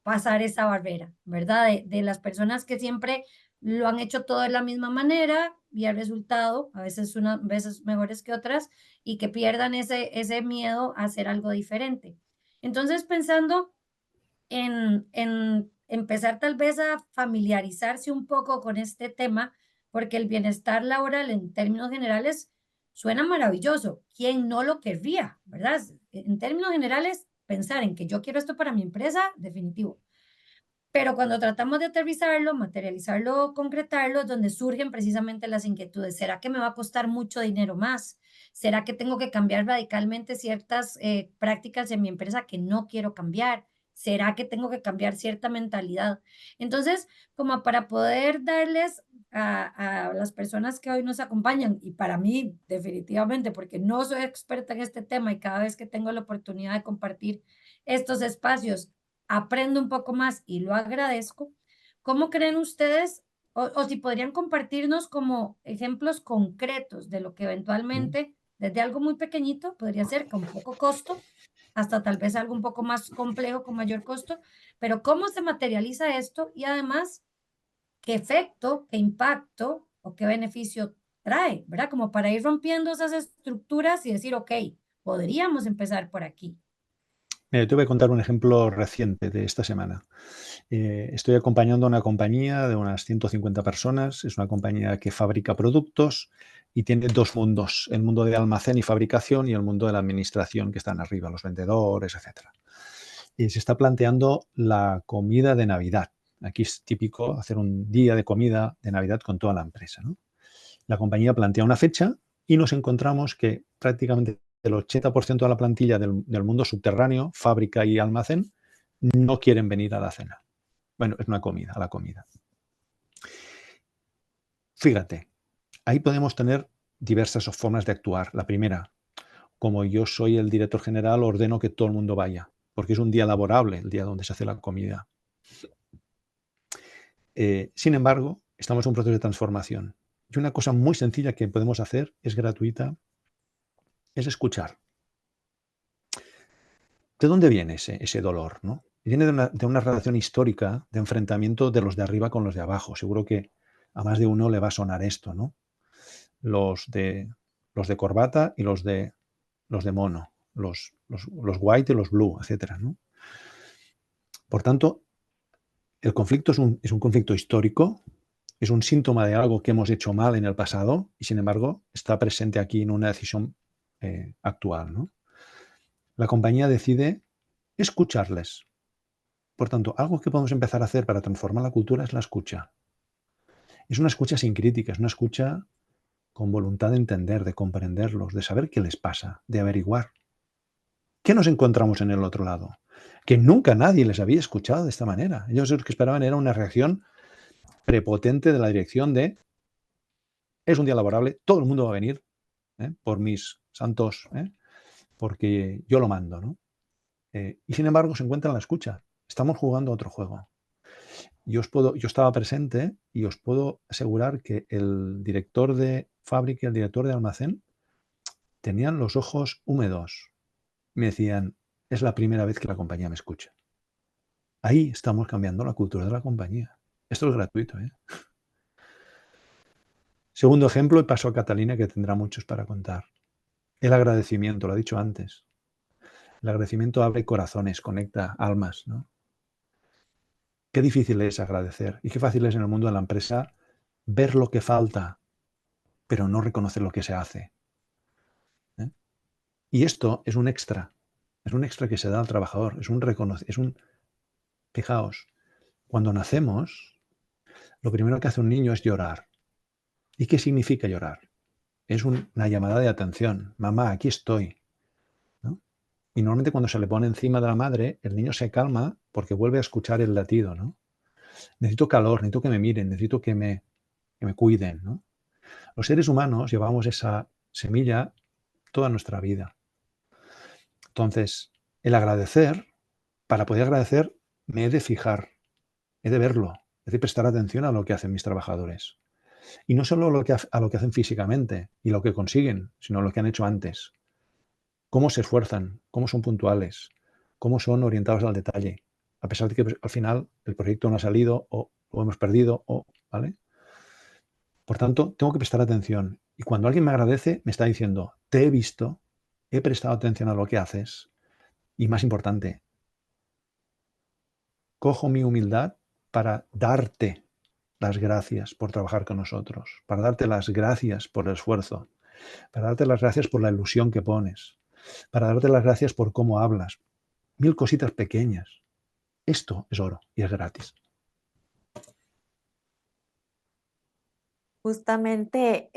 pasar esa barrera, ¿verdad? De las personas que siempre lo han hecho todo de la misma manera y el resultado, a veces unas veces mejores que otras, y que pierdan ese miedo a hacer algo diferente. Entonces, pensando en empezar tal vez a familiarizarse un poco con este tema, porque el bienestar laboral en términos generales suena maravilloso. ¿Quién no lo querría, verdad? En términos generales, pensar en que yo quiero esto para mi empresa, definitivo. Pero cuando tratamos de aterrizarlo, materializarlo, concretarlo, es donde surgen precisamente las inquietudes. ¿Será que me va a costar mucho dinero más? ¿Será que tengo que cambiar radicalmente ciertas prácticas en mi empresa que no quiero cambiar? ¿Será que tengo que cambiar cierta mentalidad? Entonces, como para poder darles a las personas que hoy nos acompañan, y para mí definitivamente, porque no soy experta en este tema y cada vez que tengo la oportunidad de compartir estos espacios, aprendo un poco más y lo agradezco. ¿Cómo creen ustedes, o si podrían compartirnos como ejemplos concretos de lo que eventualmente, desde algo muy pequeñito, podría ser con poco costo, hasta tal vez algo un poco más complejo con mayor costo, pero cómo se materializa esto y además qué efecto, qué impacto o qué beneficio trae, ¿verdad? Como para ir rompiendo esas estructuras y decir, ok, podríamos empezar por aquí. Mira, te voy a contar un ejemplo reciente de esta semana. Estoy acompañando a una compañía de unas 150 personas. Es una compañía que fabrica productos y tiene dos mundos, el mundo de almacén y fabricación y el mundo de la administración que están arriba, los vendedores, etc. Y se está planteando la comida de Navidad. Aquí es típico hacer un día de comida de Navidad con toda la empresa, ¿no? La compañía plantea una fecha y nos encontramos que prácticamente el 80% de la plantilla del mundo subterráneo, fábrica y almacén, no quieren venir a la cena. Bueno, es una comida, a la comida. Fíjate, ahí podemos tener diversas formas de actuar. La primera, como yo soy el director general, ordeno que todo el mundo vaya, porque es un día laborable, el día donde se hace la comida. Sin embargo, estamos en un proceso de transformación. Y una cosa muy sencilla que podemos hacer, es gratuita, es escuchar. ¿De dónde viene ese dolor, ¿no? Viene de una relación histórica de enfrentamiento de los de arriba con los de abajo. Seguro que a más de uno le va a sonar esto, ¿no? Los de corbata y los de mono, los white y los blue, etcétera, ¿no? Por tanto, el conflicto es un conflicto histórico, es un síntoma de algo que hemos hecho mal en el pasado y, sin embargo, está presente aquí en una decisión actual, ¿no? La compañía decide escucharles. Por tanto, algo que podemos empezar a hacer para transformar la cultura es la escucha. Es una escucha sin crítica, es una escucha con voluntad de entender, de comprenderlos, de saber qué les pasa, de averiguar. ¿Qué nos encontramos en el otro lado? Que nunca nadie les había escuchado de esta manera. Ellos lo que esperaban era una reacción prepotente de la dirección de es un día laborable, todo el mundo va a venir, por mis santos, porque yo lo mando, ¿no? Y sin embargo se encuentra en la escucha. Estamos jugando a otro juego. Yo estaba presente y os puedo asegurar que el director de fábrica y el director de almacén tenían los ojos húmedos. Me decían, es la primera vez que la compañía me escucha. Ahí estamos cambiando la cultura de la compañía. Esto es gratuito, ¿eh? Segundo ejemplo, y paso a Catalina, que tendrá muchos para contar. El agradecimiento, lo he dicho antes. El agradecimiento abre corazones, conecta almas, ¿no? Qué difícil es agradecer y qué fácil es en el mundo de la empresa ver lo que falta, pero no reconocer lo que se hace. Y esto es un extra que se da al trabajador, fijaos, cuando nacemos, lo primero que hace un niño es llorar. ¿Y qué significa llorar? Es una llamada de atención. Mamá, aquí estoy, ¿no? Y normalmente cuando se le pone encima de la madre, el niño se calma porque vuelve a escuchar el latido, ¿no? Necesito calor, necesito que me miren, necesito que me cuiden, ¿no? Los seres humanos llevamos esa semilla toda nuestra vida. Entonces, el agradecer, para poder agradecer, me he de fijar, he de verlo, he de prestar atención a lo que hacen mis trabajadores. Y no solo a lo que hacen físicamente y lo que consiguen, sino lo que han hecho antes. Cómo se esfuerzan, cómo son puntuales, cómo son orientados al detalle, a pesar de que al final el proyecto no ha salido o lo hemos perdido, ¿vale? Por tanto, tengo que prestar atención. Y cuando alguien me agradece, me está diciendo, te he visto, he prestado atención a lo que haces y, más importante, cojo mi humildad para darte las gracias por trabajar con nosotros, para darte las gracias por el esfuerzo, para darte las gracias por la ilusión que pones, para darte las gracias por cómo hablas. 1000 cositas pequeñas. Esto es oro y es gratis. Justamente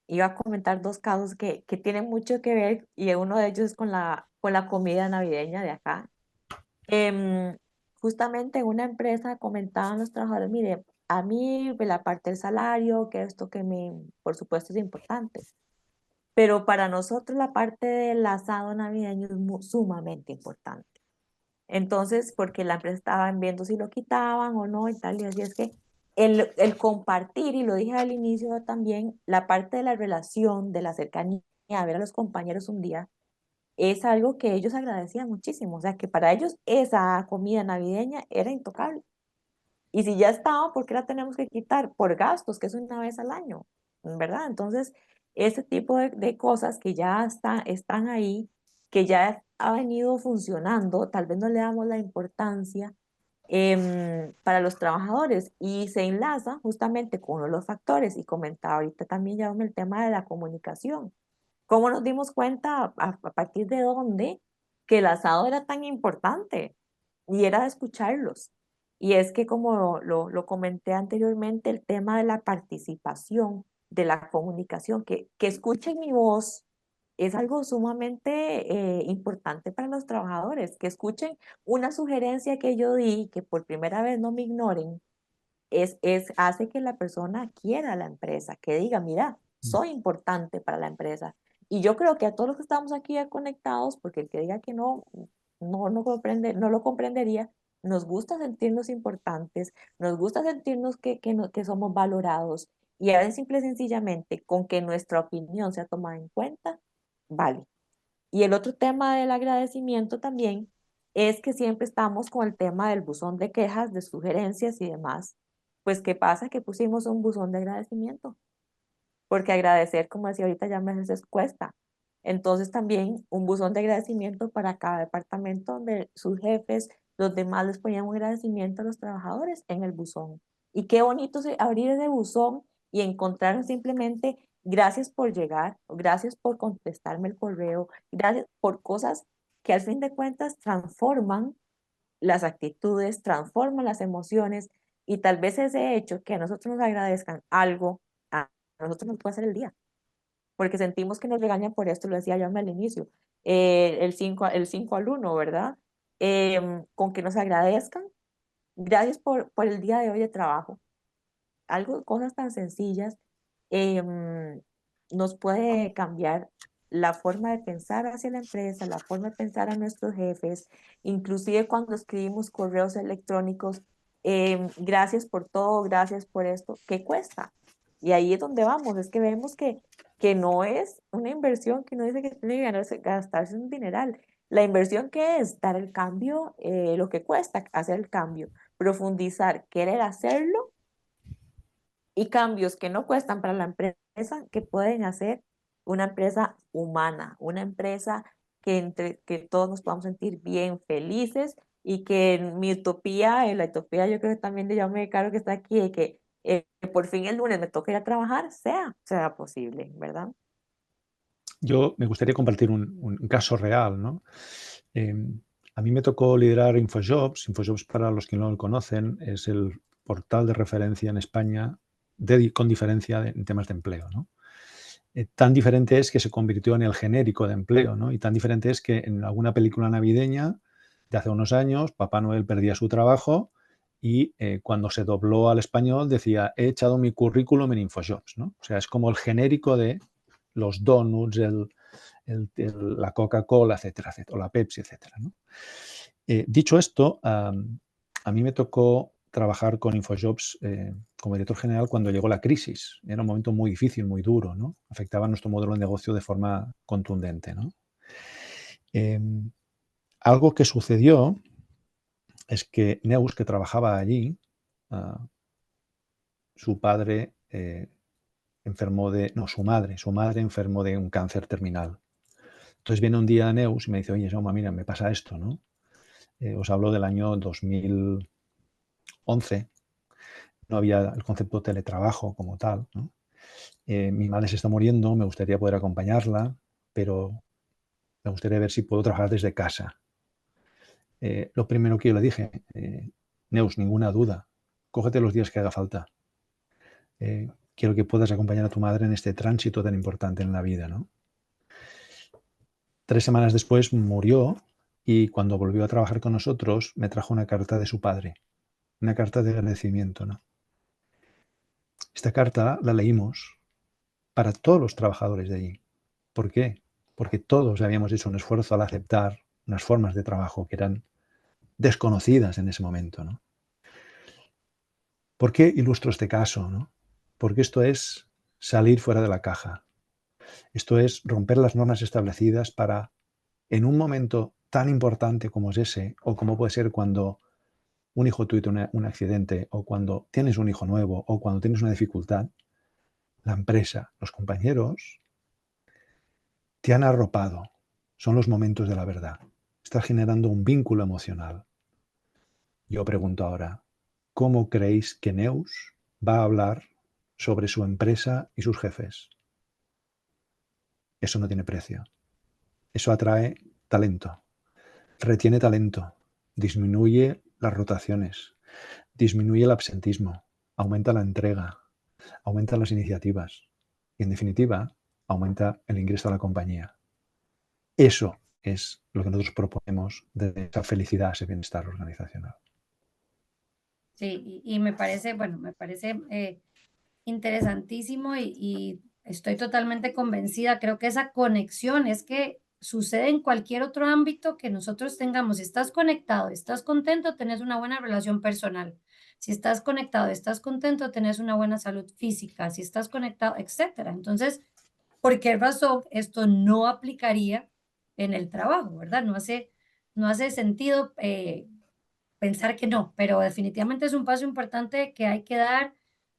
iba a comentar dos casos que tienen mucho que ver y uno de ellos es con la comida navideña de acá. Em, Justamente en una empresa comentaban los trabajadores, mire, a mí pues, la parte del salario, que esto por supuesto es importante, pero para nosotros la parte del asado navideño es sumamente importante. Entonces, porque la empresa estaba viendo si lo quitaban o no y tal, y así es que el compartir, y lo dije al inicio también, la parte de la relación, de la cercanía, ver a los compañeros un día, es algo que ellos agradecían muchísimo. O sea, que para ellos esa comida navideña era intocable. Y si ya estaba, ¿por qué la tenemos que quitar? Por gastos, que es una vez al año, ¿verdad? Entonces, ese tipo de cosas que ya están ahí, que ya ha venido funcionando, tal vez no le damos la importancia para los trabajadores y se enlaza justamente con uno de los factores y comentaba ahorita también ya el tema de la comunicación. ¿Cómo nos dimos cuenta a partir de dónde que el asado era tan importante? Y era de escucharlos. Y es que como lo comenté anteriormente, el tema de la participación, de la comunicación, que escuchen mi voz, es algo sumamente importante para los trabajadores, que escuchen una sugerencia que yo di, que por primera vez no me ignoren, hace que la persona quiera la empresa, que diga, mira, soy importante para la empresa. Y yo creo que a todos los que estamos aquí ya conectados, porque el que diga que no comprende, no lo comprendería, nos gusta sentirnos importantes, nos gusta sentirnos que somos valorados y a veces simple y sencillamente con que nuestra opinión sea tomada en cuenta, vale. Y el otro tema del agradecimiento también es que siempre estamos con el tema del buzón de quejas, de sugerencias y demás. Pues, ¿qué pasa? Que pusimos un buzón de agradecimiento, porque agradecer, como decía ahorita, ya a veces cuesta. Entonces, también un buzón de agradecimiento para cada departamento donde sus jefes, los demás les ponían un agradecimiento a los trabajadores en el buzón. Y qué bonito abrir ese buzón y encontrar simplemente gracias por llegar, gracias por contestarme el correo, gracias por cosas que al fin de cuentas transforman las actitudes, transforman las emociones y tal vez ese hecho que a nosotros nos agradezcan algo a nosotros nos puede hacer el día, porque sentimos que nos regañan por esto, lo decía yo al inicio, el 5 al 1, ¿verdad? Con que nos agradezcan, gracias por el día de hoy de trabajo. Algo, cosas tan sencillas, nos puede cambiar la forma de pensar hacia la empresa, la forma de pensar a nuestros jefes, inclusive cuando escribimos correos electrónicos, gracias por todo, gracias por esto, ¿qué cuesta? Y ahí es donde vamos, es que vemos que no es una inversión que uno dice que tiene que gastarse un dineral. La inversión que es dar el cambio, lo que cuesta hacer el cambio, profundizar, querer hacerlo y cambios que no cuestan para la empresa, que pueden hacer una empresa humana, una empresa que todos nos podamos sentir bien, felices y que en mi utopía, en la utopía yo creo que también de Jaume Caro que está aquí, de que por fin el lunes me toque ir a trabajar, sea posible, ¿verdad? Yo me gustaría compartir un caso real, ¿no? A mí me tocó liderar InfoJobs. InfoJobs, para los que no lo conocen, es el portal de referencia en España con diferencia en temas de empleo, ¿no? Tan diferente es que se convirtió en el genérico de empleo, ¿no? Y tan diferente es que en alguna película navideña de hace unos años, Papá Noel perdía su trabajo y cuando se dobló al español decía, he echado mi currículum en InfoJobs, ¿no? O sea, es como el genérico de los donuts, la Coca-Cola, etcétera, etcétera, o la Pepsi, etcétera, ¿no? Dicho esto, a mí me tocó trabajar con InfoJobs como director general cuando llegó la crisis. Era un momento muy difícil, muy duro, ¿no? Afectaba a nuestro modelo de negocio de forma contundente, ¿no? Algo que sucedió es que Neus, que trabajaba allí, su padre su madre enfermó de un cáncer terminal. Entonces viene un día Neus y me dice, oye, Jaume, mira, me pasa esto, ¿no? Os hablo del año 2011, no había el concepto de teletrabajo como tal, ¿no? Mi madre se está muriendo, me gustaría poder acompañarla, pero me gustaría ver si puedo trabajar desde casa. Lo primero que yo le dije, Neus, ninguna duda, cógete los días que haga falta. Quiero que puedas acompañar a tu madre en este tránsito tan importante en la vida, ¿no? 3 semanas después murió y cuando volvió a trabajar con nosotros me trajo una carta de su padre, una carta de agradecimiento, ¿no? Esta carta la leímos para todos los trabajadores de allí. ¿Por qué? Porque todos habíamos hecho un esfuerzo al aceptar unas formas de trabajo que eran desconocidas en ese momento, ¿no? ¿Por qué ilustro este caso, no? Porque esto es salir fuera de la caja. Esto es romper las normas establecidas para, en un momento tan importante como es ese, o como puede ser cuando un hijo tuyo tiene un accidente, o cuando tienes un hijo nuevo, o cuando tienes una dificultad, la empresa, los compañeros, te han arropado. Son los momentos de la verdad. Estás generando un vínculo emocional. Yo pregunto ahora, ¿cómo creéis que Neus va a hablar sobre su empresa y sus jefes? Eso no tiene precio. Eso atrae talento, retiene talento, disminuye las rotaciones, disminuye el absentismo, aumenta la entrega, aumenta las iniciativas y, en definitiva, aumenta el ingreso a la compañía. Eso es lo que nosotros proponemos de esa felicidad, ese bienestar organizacional. Sí, y me parece, bueno, me parece interesantísimo y estoy totalmente convencida. Creo que esa conexión es que sucede en cualquier otro ámbito que nosotros tengamos. Si estás conectado, estás contento, tenés una buena relación personal. Si estás conectado, estás contento, tenés una buena salud física. Si estás conectado, etcétera. Entonces, ¿por qué razón esto no aplicaría en el trabajo, verdad? No hace sentido pensar que no, pero definitivamente es un paso importante que hay que dar.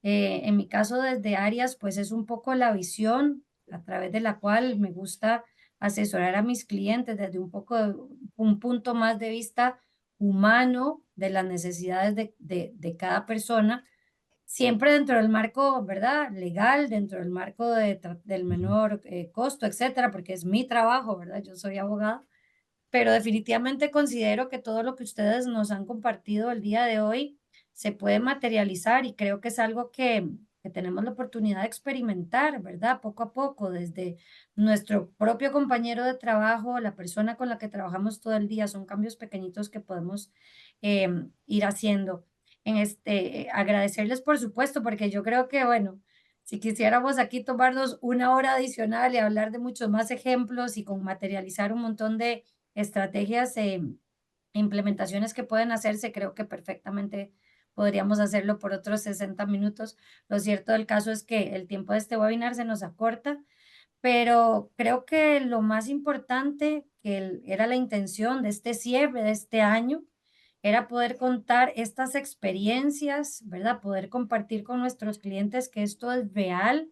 En mi caso, desde Arias, pues es un poco la visión a través de la cual me gusta asesorar a mis clientes desde un poco de un punto más de vista humano de las necesidades de cada persona, siempre dentro del marco, ¿verdad? Legal, dentro del marco del menor costo, etcétera, porque es mi trabajo, ¿verdad? Yo soy abogada, pero definitivamente considero que todo lo que ustedes nos han compartido el día de hoy se puede materializar y creo que es algo que tenemos la oportunidad de experimentar, ¿verdad? Poco a poco, desde nuestro propio compañero de trabajo, la persona con la que trabajamos todo el día, son cambios pequeñitos que podemos ir haciendo. Agradecerles, por supuesto, porque yo creo que, bueno, si quisiéramos aquí tomarnos una hora adicional y hablar de muchos más ejemplos y con materializar un montón de estrategias implementaciones que pueden hacerse, creo que perfectamente podríamos hacerlo por otros 60 minutos. Lo cierto del caso es que el tiempo de este webinar se nos acorta, pero creo que lo más importante era la intención de este cierre de este año, era poder contar estas experiencias, ¿verdad? Poder compartir con nuestros clientes que esto es real,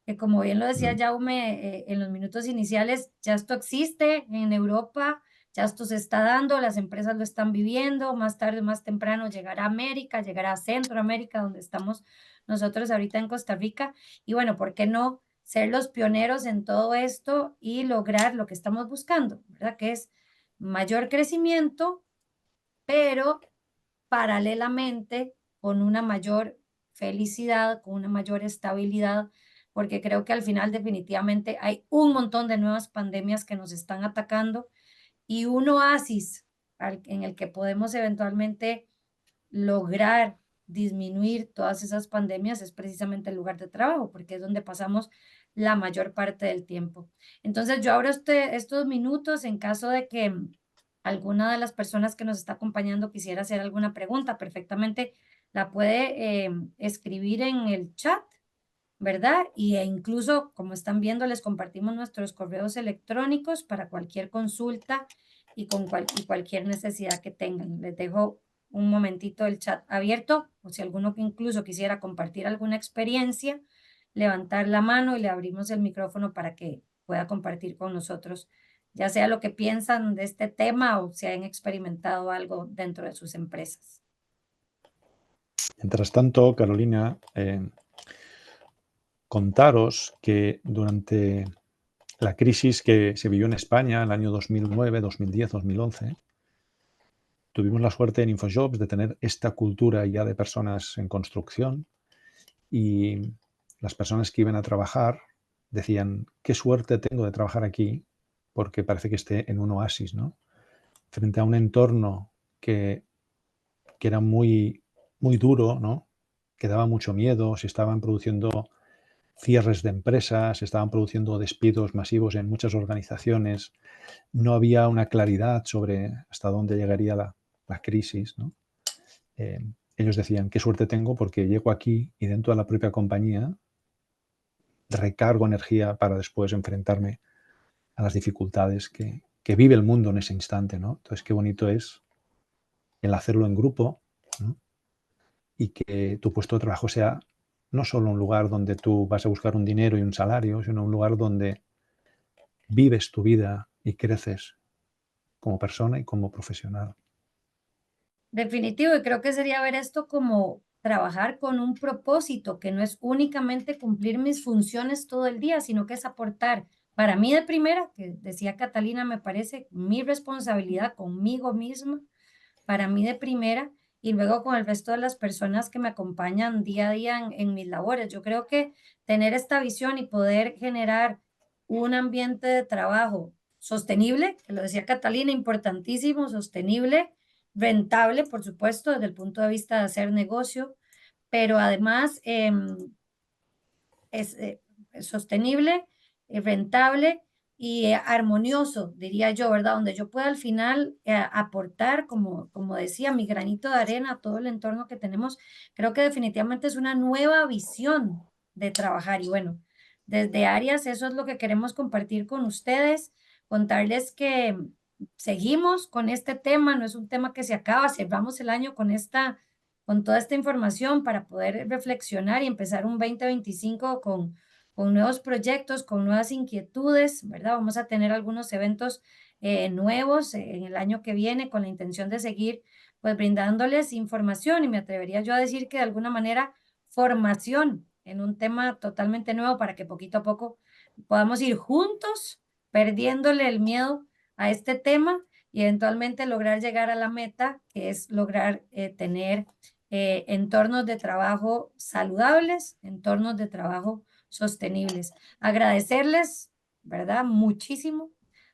que como bien lo decía Jaume en los minutos iniciales, ya esto existe en Europa, ya esto se está dando, las empresas lo están viviendo, más tarde o más temprano llegará a América, llegará a Centroamérica, donde estamos nosotros ahorita en Costa Rica, y bueno, ¿por qué no ser los pioneros en todo esto y lograr lo que estamos buscando, ¿verdad? Que es mayor crecimiento, pero paralelamente con una mayor felicidad, con una mayor estabilidad, porque creo que al final definitivamente hay un montón de nuevas pandemias que nos están atacando y un oasis en el que podemos eventualmente lograr disminuir todas esas pandemias es precisamente el lugar de trabajo, porque es donde pasamos la mayor parte del tiempo. Entonces, yo abro estos minutos en caso de que alguna de las personas que nos está acompañando quisiera hacer alguna pregunta, perfectamente la puede escribir en el chat, ¿verdad? Incluso, como están viendo, les compartimos nuestros correos electrónicos para cualquier consulta y cualquier necesidad que tengan. Les dejo un momentito el chat abierto, o si alguno que incluso quisiera compartir alguna experiencia, levantar la mano y le abrimos el micrófono para que pueda compartir con nosotros, ya sea lo que piensan de este tema o si han experimentado algo dentro de sus empresas. Mientras tanto, Carolina, contaros que durante la crisis que se vivió en España, el año 2009, 2010, 2011, tuvimos la suerte en InfoJobs de tener esta cultura ya de personas en construcción y las personas que iban a trabajar decían, qué suerte tengo de trabajar aquí porque parece que esté en un oasis, ¿no? Frente a un entorno que era muy, muy duro, ¿no? Que daba mucho miedo, se estaban produciendo cierres de empresas, se estaban produciendo despidos masivos en muchas organizaciones, no había una claridad sobre hasta dónde llegaría la crisis, ¿no? Ellos decían, qué suerte tengo porque llego aquí y dentro de la propia compañía recargo energía para después enfrentarme a las dificultades que vive el mundo en ese instante, ¿no? Entonces, qué bonito es el hacerlo en grupo, ¿no? Y que tu puesto de trabajo sea no solo un lugar donde tú vas a buscar un dinero y un salario, sino un lugar donde vives tu vida y creces como persona y como profesional. Definitivo, y creo que sería ver esto como trabajar con un propósito, que no es únicamente cumplir mis funciones todo el día, sino que es aportar para mí de primera, que decía Catalina, me parece mi responsabilidad conmigo misma, para mí de primera, y luego con el resto de las personas que me acompañan día a día en mis labores. Yo creo que tener esta visión y poder generar un ambiente de trabajo sostenible, que lo decía Catalina, importantísimo, sostenible, rentable, por supuesto, desde el punto de vista de hacer negocio, pero además es sostenible, rentable y armonioso, diría yo, ¿verdad? Donde yo pueda al final aportar, como decía, mi granito de arena a todo el entorno que tenemos. Creo que definitivamente es una nueva visión de trabajar y bueno, desde Arias eso es lo que queremos compartir con ustedes, contarles que seguimos con este tema, no es un tema que se acaba, cerramos el año con toda esta información para poder reflexionar y empezar un 2025 con nuevos proyectos, con nuevas inquietudes, ¿verdad? Vamos a tener algunos eventos nuevos en el año que viene con la intención de seguir pues brindándoles información y me atrevería yo a decir que de alguna manera formación en un tema totalmente nuevo para que poquito a poco podamos ir juntos perdiéndole el miedo a este tema y eventualmente lograr llegar a la meta, que es lograr tener entornos de trabajo saludables, entornos de trabajo sostenibles. Agradecerles, ¿verdad? Muchísimo,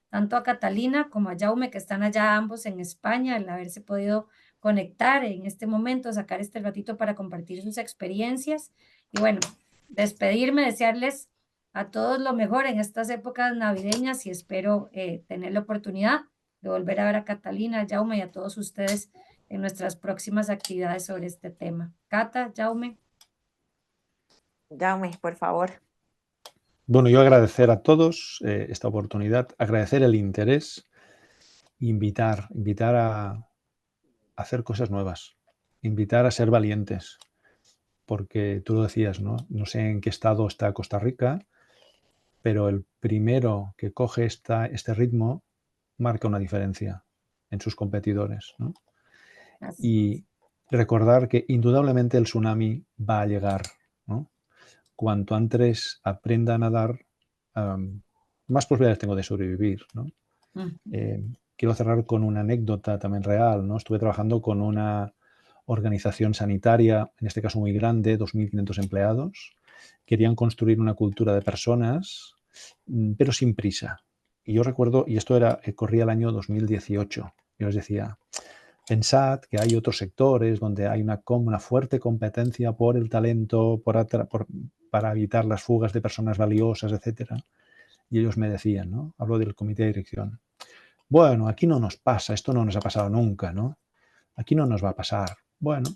tanto a Catalina como a Jaume, que están allá ambos en España, el haberse podido conectar en este momento, sacar este ratito para compartir sus experiencias. Y bueno, despedirme, desearles a todos lo mejor en estas épocas navideñas y espero tener la oportunidad de volver a ver a Catalina, a Jaume y a todos ustedes en nuestras próximas actividades sobre este tema. Cata, Jaume. Jaume, por favor. Bueno, yo agradecer a todos esta oportunidad, agradecer el interés, invitar a hacer cosas nuevas, invitar a ser valientes, porque tú lo decías, ¿no? No sé en qué estado está Costa Rica, pero el primero que coge este ritmo marca una diferencia en sus competidores, ¿no? Y recordar que indudablemente el tsunami va a llegar, ¿no? Cuanto antes aprenda a nadar, más posibilidades tengo de sobrevivir, ¿no? Quiero cerrar con una anécdota también real, ¿no? Estuve trabajando con una organización sanitaria, en este caso muy grande, 2.500 empleados. Querían construir una cultura de personas, pero sin prisa. Y yo recuerdo, y esto corría el año 2018, yo les decía, pensad que hay otros sectores donde hay una fuerte competencia por el talento, para evitar las fugas de personas valiosas, etc. Y ellos me decían, ¿no? Hablo del comité de dirección. Bueno, aquí no nos pasa, esto no nos ha pasado nunca, ¿no? Aquí no nos va a pasar. Bueno,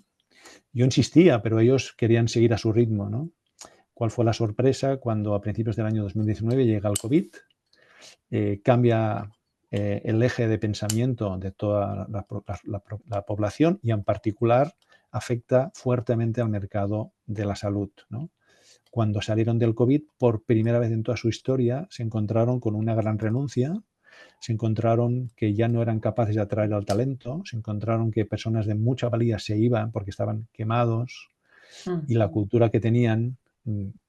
yo insistía, pero ellos querían seguir a su ritmo, ¿no? ¿Cuál fue la sorpresa cuando a principios del año 2019 llega el COVID? Cambia el eje de pensamiento de toda la población y en particular afecta fuertemente al mercado de la salud, ¿no? Cuando salieron del COVID, por primera vez en toda su historia, se encontraron con una gran renuncia, se encontraron que ya no eran capaces de atraer al talento, se encontraron que personas de mucha valía se iban porque estaban quemados y la cultura que tenían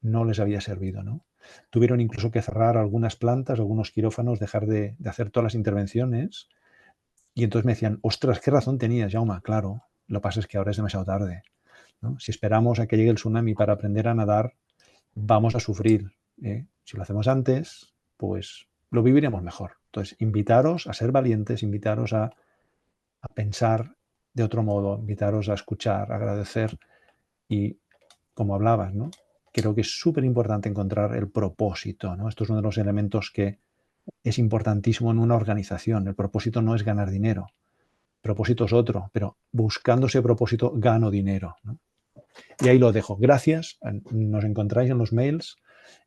no les había servido, ¿no? Tuvieron incluso que cerrar algunas plantas, algunos quirófanos, dejar de hacer todas las intervenciones y entonces me decían, ostras, ¿qué razón tenías, Jaume? Claro, lo que pasa es que ahora es demasiado tarde, ¿no? Si esperamos a que llegue el tsunami para aprender a nadar, vamos a sufrir, ¿eh? Si lo hacemos antes, pues lo viviremos mejor. Entonces, invitaros a ser valientes, invitaros a pensar de otro modo, invitaros a escuchar, a agradecer y, como hablabas, ¿no? Creo que es súper importante encontrar el propósito, ¿no? Esto es uno de los elementos que es importantísimo en una organización. El propósito no es ganar dinero, el propósito es otro, pero buscando ese propósito gano dinero, ¿no? Y ahí lo dejo. Gracias, nos encontráis en los mails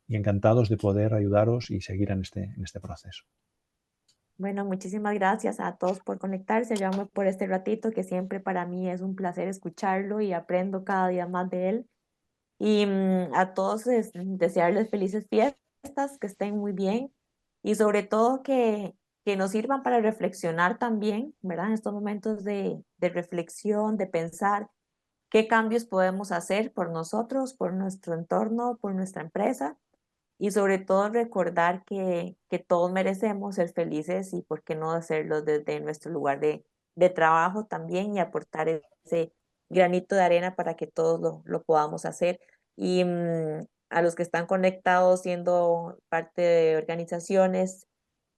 y encantados de poder ayudaros y seguir en este proceso. Bueno, muchísimas gracias a todos por conectarse, Jaume, por este ratito, que siempre para mí es un placer escucharlo y aprendo cada día más de él. Y a todos desearles felices fiestas, que estén muy bien y sobre todo que nos sirvan para reflexionar también, ¿verdad? En estos momentos de reflexión, de pensar qué cambios podemos hacer por nosotros, por nuestro entorno, por nuestra empresa y sobre todo recordar que todos merecemos ser felices y por qué no hacerlo desde nuestro lugar de trabajo también y aportar ese granito de arena para que todos lo podamos hacer. Y a los que están conectados siendo parte de organizaciones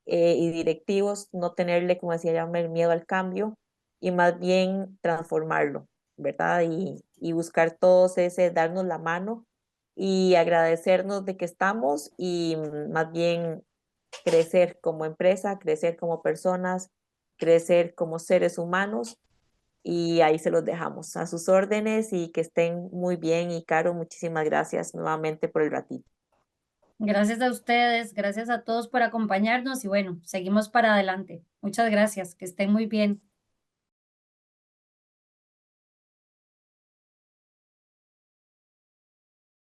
y directivos, no tenerle, como decía ya, el miedo al cambio y más bien transformarlo, ¿verdad? Y buscar todos ese, darnos la mano y agradecernos de que estamos y más bien crecer como empresa, crecer como personas, crecer como seres humanos y ahí se los dejamos a sus órdenes y que estén muy bien. Y Caro, muchísimas gracias nuevamente por el ratito. Gracias a ustedes, gracias a todos por acompañarnos y bueno, seguimos para adelante. Muchas gracias, que estén muy bien.